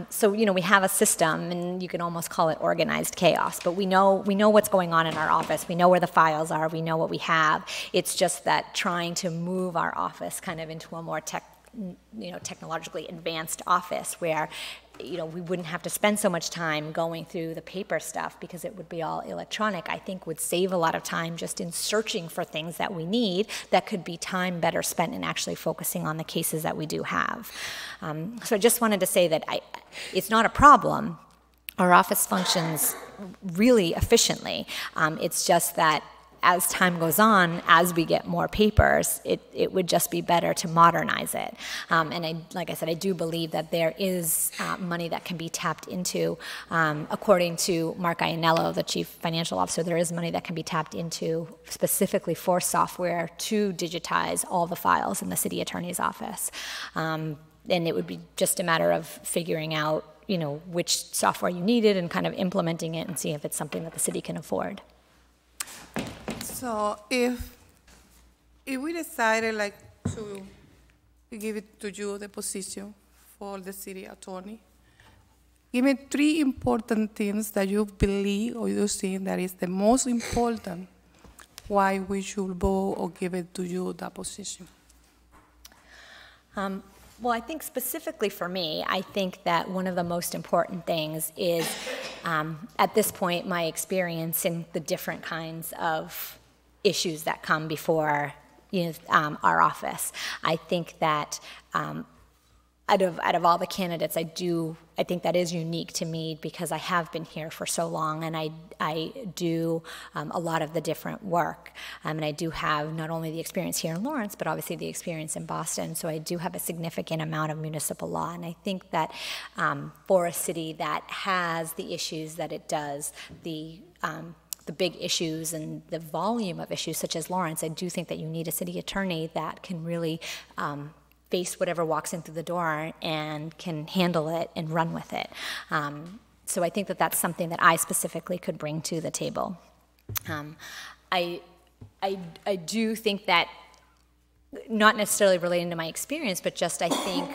So, we have a system, and you can almost call it organized chaos, but we know what's going on in our office. We know where the files are. We know what we have. It's just that trying to move our office kind of into a more technologically advanced office where, we wouldn't have to spend so much time going through the paper stuff because it would be all electronic, I think would save a lot of time just in searching for things that we need that could be time better spent in actually focusing on the cases that we do have. So I just wanted to say that it's not a problem. Our office functions really efficiently. It's just that as time goes on, as we get more papers, it would just be better to modernize it. And like I said, I do believe that there is money that can be tapped into. According to Mark Iannello, the Chief Financial Officer, there is money that can be tapped into specifically for software to digitize all the files in the city attorney's office. And it would be just a matter of figuring out, which software you needed and kind of implementing it and seeing if it's something that the city can afford. So if if we decided like to give it to you, the position for the city attorney, give me 3 important things that you believe or you think that is the most important why we should vote or give it to you, that position. Well, I think specifically for me, I think that one of the most important things is, at this point, my experience in the different kinds of issues that come before our office. I think that out of all the candidates, I think that is unique to me because I have been here for so long, and I do a lot of the different work, and I do have not only the experience here in Lawrence, but obviously the experience in Boston. So I do have a significant amount of municipal law, and I think that for a city that has the issues that it does, the big issues and the volume of issues such as Lawrence, I do think that you need a city attorney that can really face whatever walks in through the door and can handle it and run with it. So I think that that's something that I specifically could bring to the table. I do think that, not necessarily relating to my experience, but just I think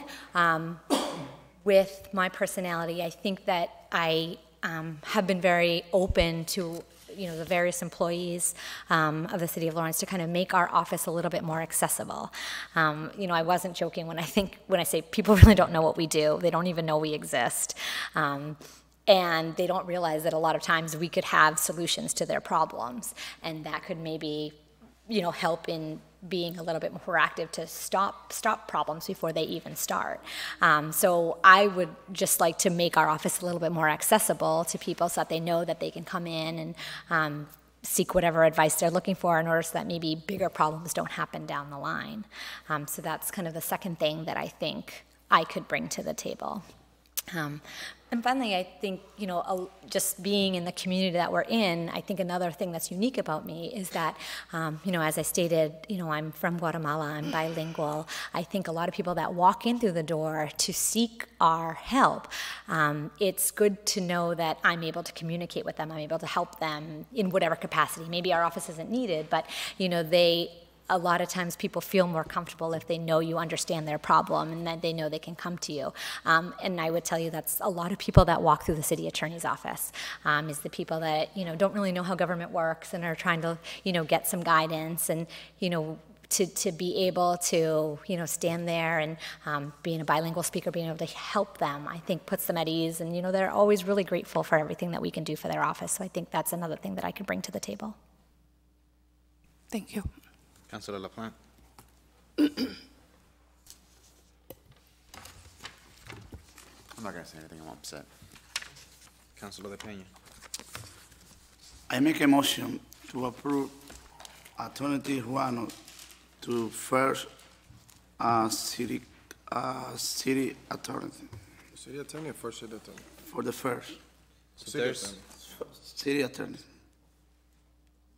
with my personality, I think that I have been very open to the various employees of the City of Lawrence to kind of make our office a little bit more accessible. I wasn't joking when I say people really don't know what we do. They don't even know we exist. And they don't realize that a lot of times we could have solutions to their problems, and that could maybe, help in being a little bit more proactive to stop problems before they even start. So I would just like to make our office a little bit more accessible to people so that they know that they can come in and seek whatever advice they're looking for in order so that maybe bigger problems don't happen down the line. So that's kind of the second thing that I think I could bring to the table. And finally, I think, just being in the community that we're in, I think another thing that's unique about me is that, as I stated, I'm from Guatemala, I'm bilingual. I think a lot of people that walk in through the door to seek our help, it's good to know that I'm able to communicate with them, I'm able to help them in whatever capacity. Maybe our office isn't needed, but, a lot of times people feel more comfortable if they know you understand their problem and that they know they can come to you. And I would tell you that's a lot of people that walk through the city attorney's office, is the people that, don't really know how government works and are trying to, get some guidance and, to be able to, stand there and being a bilingual speaker, being able to help them, I think puts them at ease. And, they're always really grateful for everything that we can do for their office. So I think that's another thing that I could bring to the table. Thank you. Councilor LaPlante. I'm not going to say anything, I'm upset. Councilor De Peña. I make a motion to approve Attorney Tijuana to first city attorney. City attorney or first city attorney? For the first. So there's city attorney.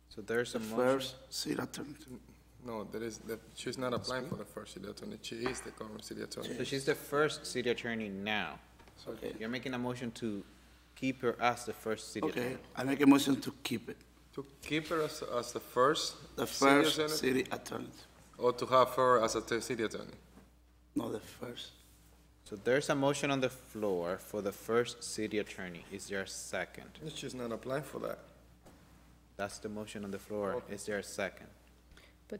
So there's a motion. First city attorney. No, she's not applying for the first city attorney. She is the current city attorney. So she's the first city attorney now. Okay. You're making a motion to keep her as the first city attorney. Okay, I make a motion to keep it. To keep her as the first City attorney. Or to have her as a city attorney? No, the first. So there's a motion on the floor for the first city attorney. Is there a second? She's not applying for that. That's the motion on the floor. Okay. Is there a second? But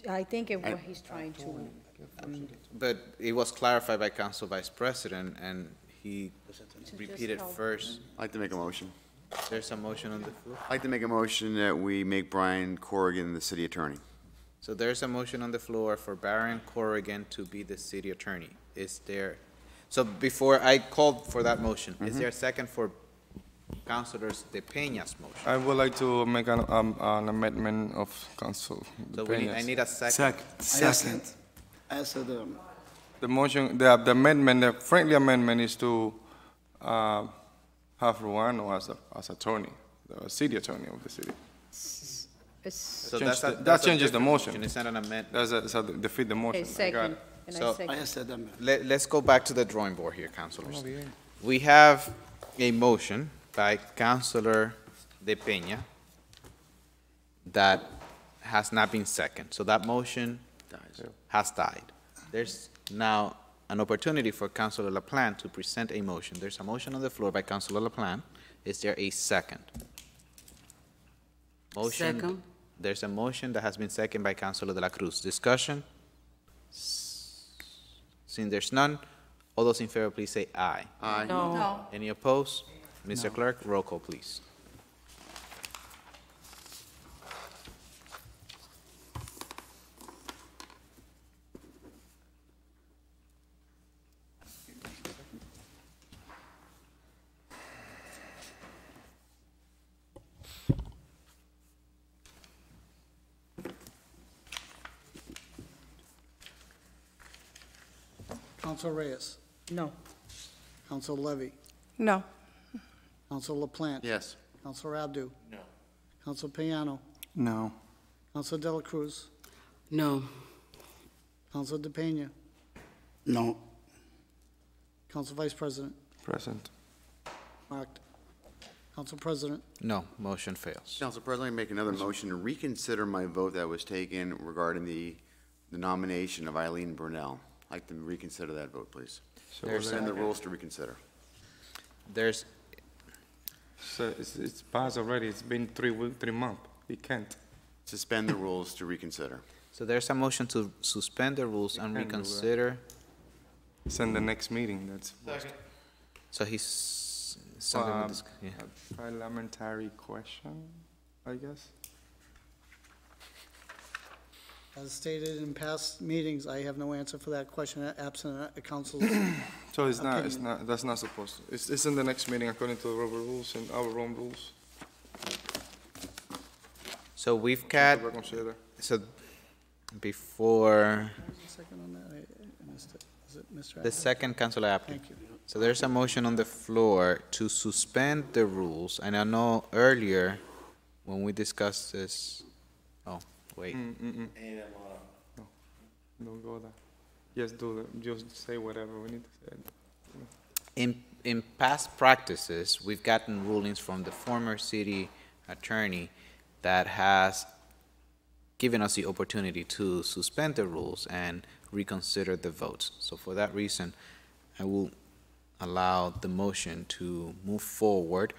I think what he's trying to, But it was clarified by Council Vice President, and he repeated first. I'd like to make a motion. There's a motion on the floor. I'd like to make a motion that we make Brian Corrigan the city attorney. So there's a motion on the floor for Baron Corrigan to be the city attorney. Is there, so before I called for that motion, is there a second for Councilor De Peña's motion? I would like to make an amendment of Council So De Peña's. I need a second. Second. I said, The motion, the amendment, the friendly amendment is to have Ruano as attorney, the city attorney of the city. So That changes the motion. It's not an amendment. That's a defeat the motion. okay, second, and So- I second. I said that. Let's go back to the drawing board here, councilors. We have a motion by Councilor De Peña that has not been seconded. So that motion has died. There's now an opportunity for Councilor LaPlante to present a motion. There's a motion on the floor by Councilor LaPlante. Is there a second? Motion. Second. There's a motion that has been seconded by Councilor De La Cruz. Discussion? Seeing there's none, all those in favor, please say aye. Aye. No. Any opposed? Mr. Clerk, roll call, please. Council Reyes, No. Council Levy, No. Council LaPlante. Yes. Council Abdu. No. Council Piano, No. Council De La Cruz, No. Council DePena, No. Council Vice President, Present. marked. Council President, No, motion fails. Council President, I make another motion to reconsider my vote that was taken regarding the nomination of Eileen Brunel. I'd like to reconsider that vote, please. So There's Send the rules to reconsider. There's, So it's passed already, it's been 3 months, we can't. Suspend the rules to reconsider. so there's a motion to suspend the rules and can do that. reconsider. It's in the next meeting, that's. So he's, something with this, yeah. A parliamentary question, I guess? as stated in past meetings, I have no answer for that question absent a council's. So it's Opinion. not, that's not supposed to, it's in the next meeting according to the rubber rules and our own rules. So we've got, To reconsider. so before Second on that, I missed it. Is it Mr. the Abdu? second, Councilor Abdu. Thank you. So there's a motion on the floor to suspend the rules, and I know earlier when we discussed this, oh, wait. No, don't go there. Just say whatever we need to say. In past practices, we've gotten rulings from the former city attorney that has given us the opportunity to suspend the rules and reconsider the votes. So for that reason, I will allow the motion to move forward.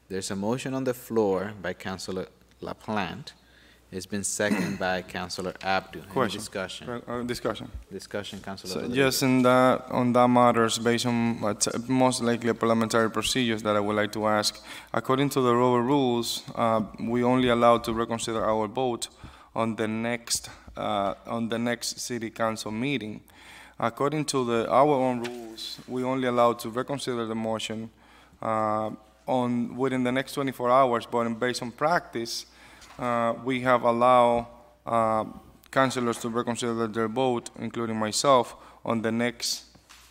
There's a motion on the floor by Councilor LaPlante. It's been seconded by Councilor Abdu. Any Question. discussion? Discussion. Discussion, Councilor So Rodriguez. just on that matters, based on what's most likely parliamentary procedures that I would like to ask. According to the rubber rules, we only allowed to reconsider our vote on the next city council meeting. According to our own rules, we only allowed to reconsider the motion within the next 24 hours, but based on practice, we have allowed councilors to reconsider their vote, including myself, on the next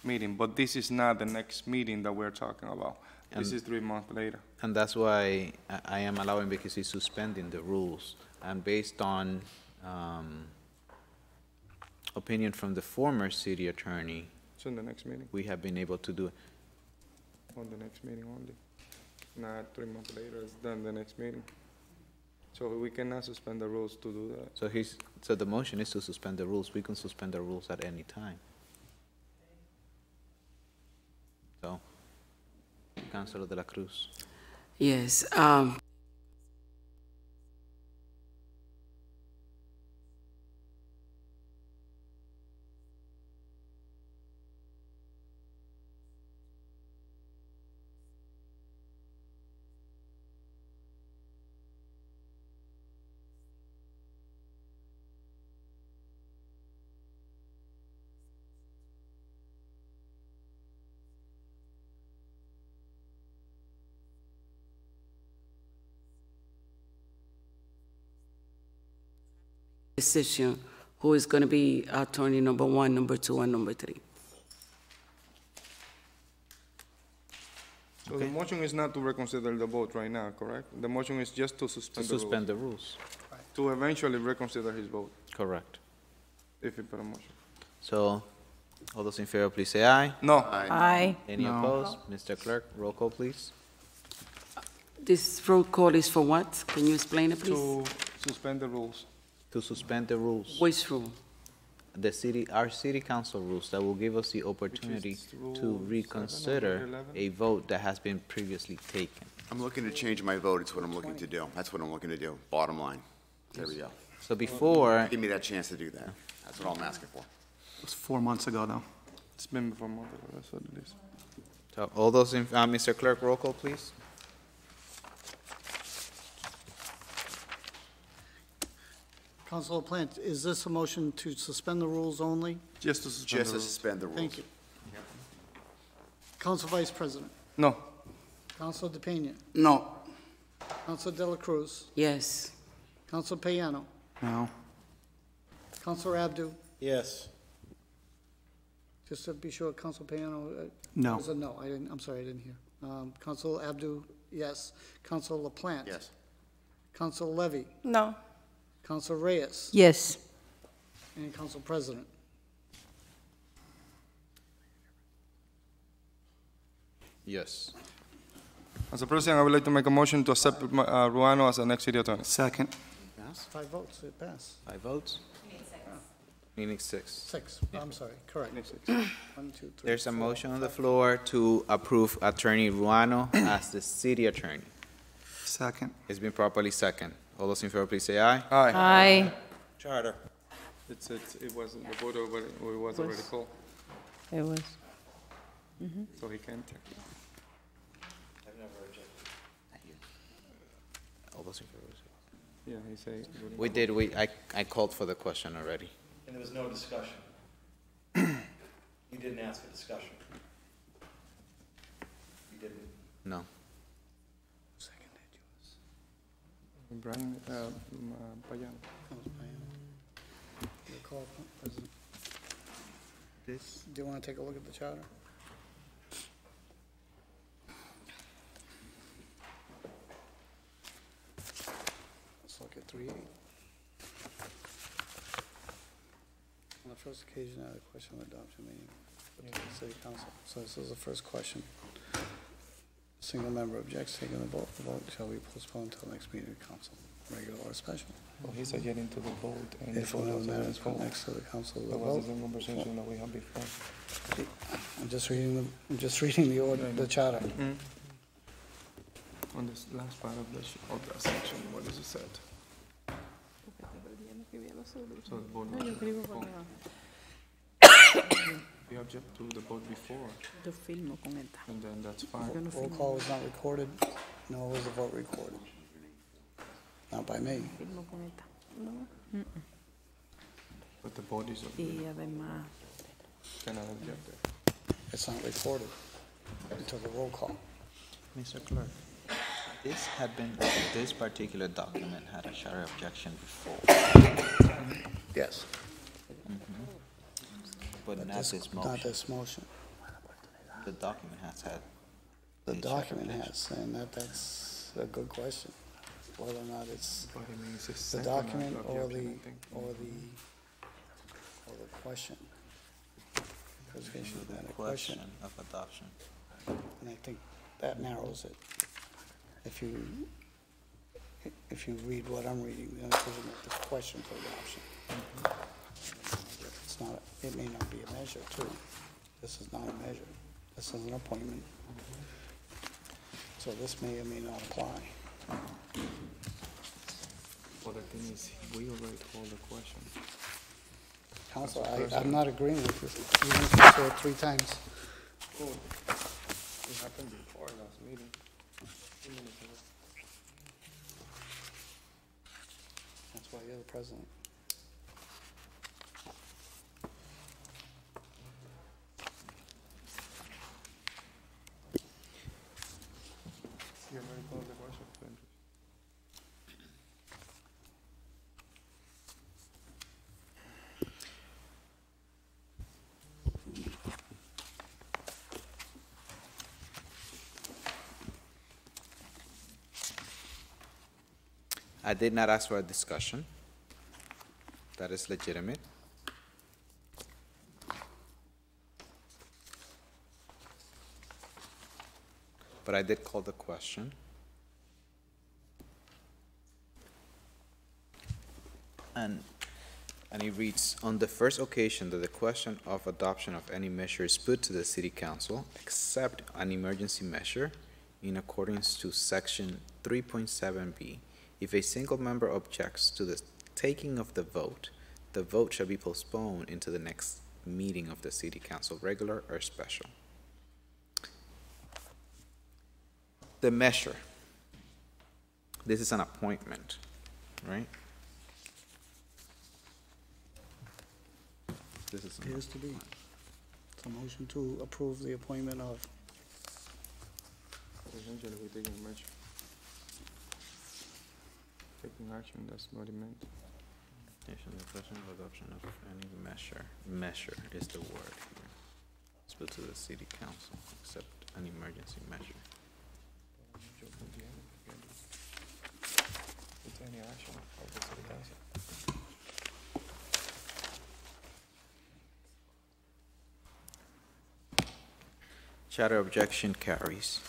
meeting. But this is not the next meeting that we're talking about. This is 3 months later. And that's why I am allowing, because he's suspending the rules. And based on opinion from the former city attorney, So in the next meeting, we have been able to do it. on the next meeting only. Not 3 months later, it's done the next meeting. So we cannot suspend the rules to do that. So the motion is to suspend the rules. We can suspend the rules at any time. So, Councilor De La Cruz. Yes, decision who is going to be attorney number 1, number 2, and number 3. So the motion is not to reconsider the vote right now, correct? The motion is just to To suspend the rules. suspend the rules. To eventually reconsider his vote, Correct. if he put a motion. So, all those in favor, please say aye. No. Aye. Any No. opposed? Mr. Clerk, roll call, please. This roll call is for what? Can you explain it, please? To Suspend the rules. To suspend the rules. Which rule? Our city council rules that will give us the opportunity rule to 7 or reconsider 11? a vote that has been previously taken. I'm looking to change my vote, it's what I'm looking to do. That's what I'm looking to do, bottom line. There we go. So before, Give me that chance to do that. That's what I'm asking for. It was 4 months ago, though. It's been before month ago, that's what it is. so all those in, Mr. Clerk, roll call, please. Councilor Plant, is this a motion to suspend the rules only? Just to suspend Just the to rules. suspend the rules. Thank you. Council Vice President, No. Councilor DePena, No. Councilor Dela Cruz, Yes. Councilor Payano, No. Councilor Abdu, Yes. just to be sure, Councilor Payano. No. Was a no, I'm sorry, I didn't hear. Councilor Abdu, yes. Councilor LaPlante. Yes. Councilor Levy, No. Councilor Reyes. Yes. And Council President. Yes. As a president, I would like to make a motion to accept Ruano as the next city attorney. Second. 5 votes, it passed. 5 votes? Meaning 6. 6, I'm sorry, correct. 1, 2, 3. There's a motion on the floor to approve Attorney Ruano as the city attorney. Second. It's been properly second. All those in favor, please say aye. Aye. Aye. Charter. It wasn't, the vote was already called, It was. so he can't. All those in favor, say Yeah, he say. aye. We did, I called for the question already. And there was no discussion. You didn't ask for discussion. You didn't. No. Brian, Payano. Councilor Payano. Your call, President. Do you want to take a look at the charter? Let's look at 3A. On the first occasion, I had a question on adoption meeting for the city council. So this is the first question. A single member objects, taking the vote shall be postponed until next meeting of council, regular or special. Well, he's getting to the vote. And If one of the matters put next to the council, the That was vote. the same conversation that we had before. I'm just reading the order, the charter. On this last part of that section, what does it say? So the vote was before. You object to the vote before, and then that's fine. Roll call was not recorded, nor was the vote recorded. Not by me. But the vote is, Y además. cannot object it. It's not recorded until the roll call. Mr. Clerk, this particular document had a charter objection before, Yes. but not this Not motion. this motion. The document has had. The a charter document objection. has, and that's a good question. Whether or not it's But it means it's the second document or objection, I think. or the question. Presentation of that Question question, of adoption. and I think that narrows it. If you read what I'm reading, then it doesn't make the question for adoption. It's not, it may not be a measure too. This is not a measure. This is an appointment. So this may or may not apply. Well, the thing is, we already called the question. Council, I'm not agreeing with this, even if you say it 3 times. Cool. It happened before last meeting. 2 minutes ago. That's why you're the president. You already called the question, Andrew. I did not ask for a discussion. That is legitimate. But I did call the question. And it reads, on the first occasion that the question of adoption of any measure is put to the city council, except an emergency measure, in accordance to section 3.7B, if a single member objects to the taking of the vote shall be postponed into the next meeting of the city council, regular or special. The measure. This is an appointment, right? This is Appears to be. It's a motion to approve the appointment of. Essentially, we're taking a measure. Taking action, that's what it meant. The question of adoption of any measure. Measure is the word here. It's put to the city council, except an emergency measure. Any action of the city council. Charter objection carries.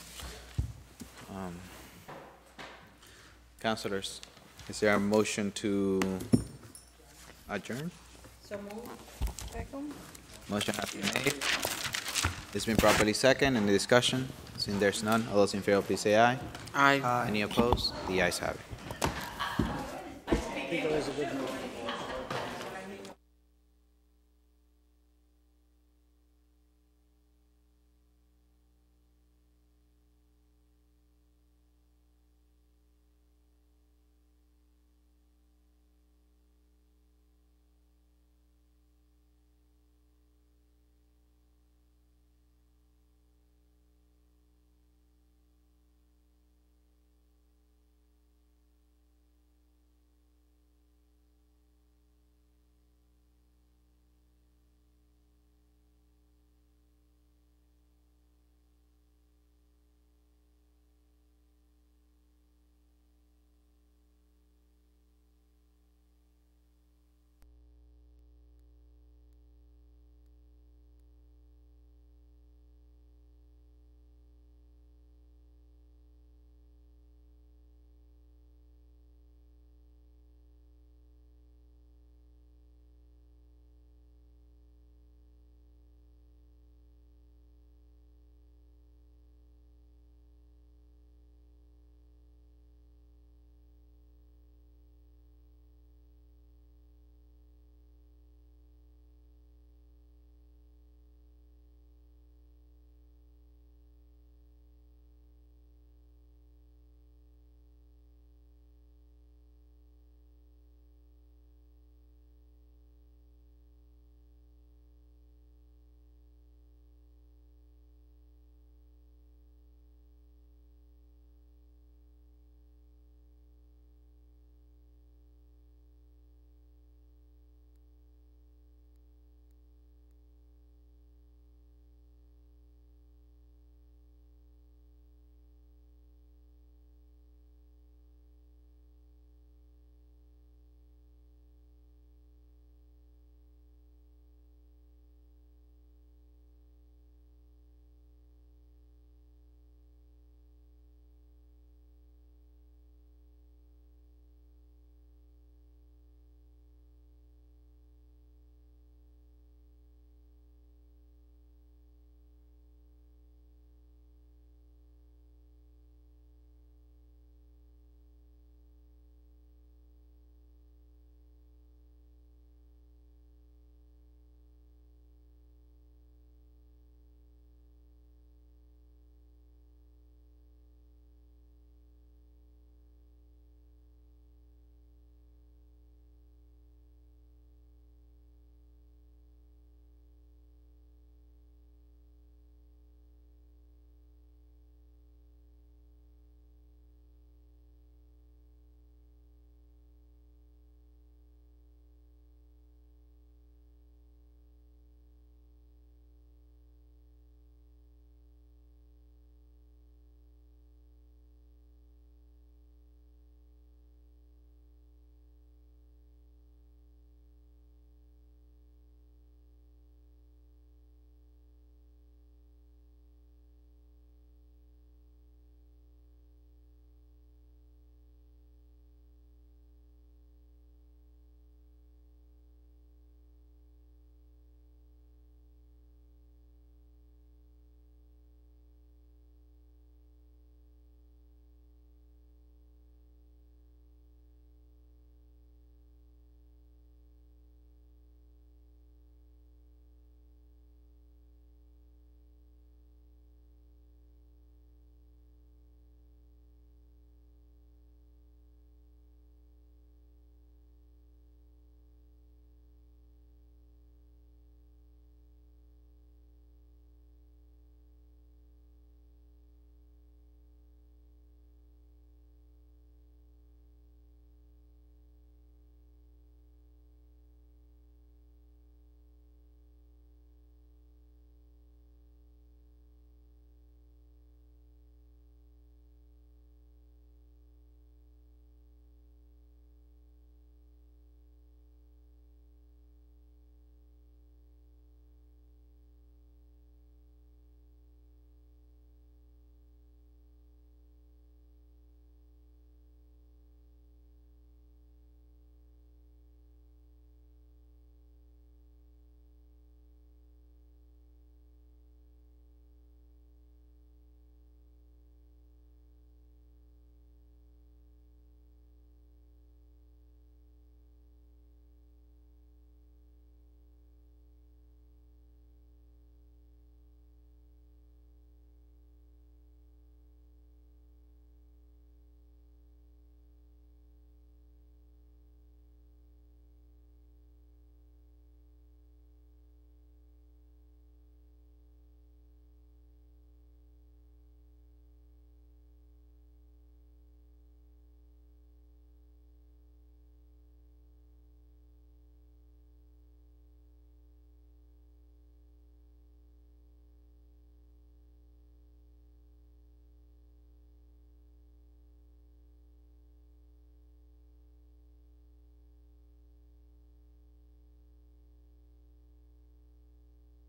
Councilors, is there a motion to adjourn? So move. Second. Motion has been made. It's been properly second. Any discussion? Seeing there's none, all those in favor, please say aye. Aye. Any opposed? The ayes have it. I think it was a good move.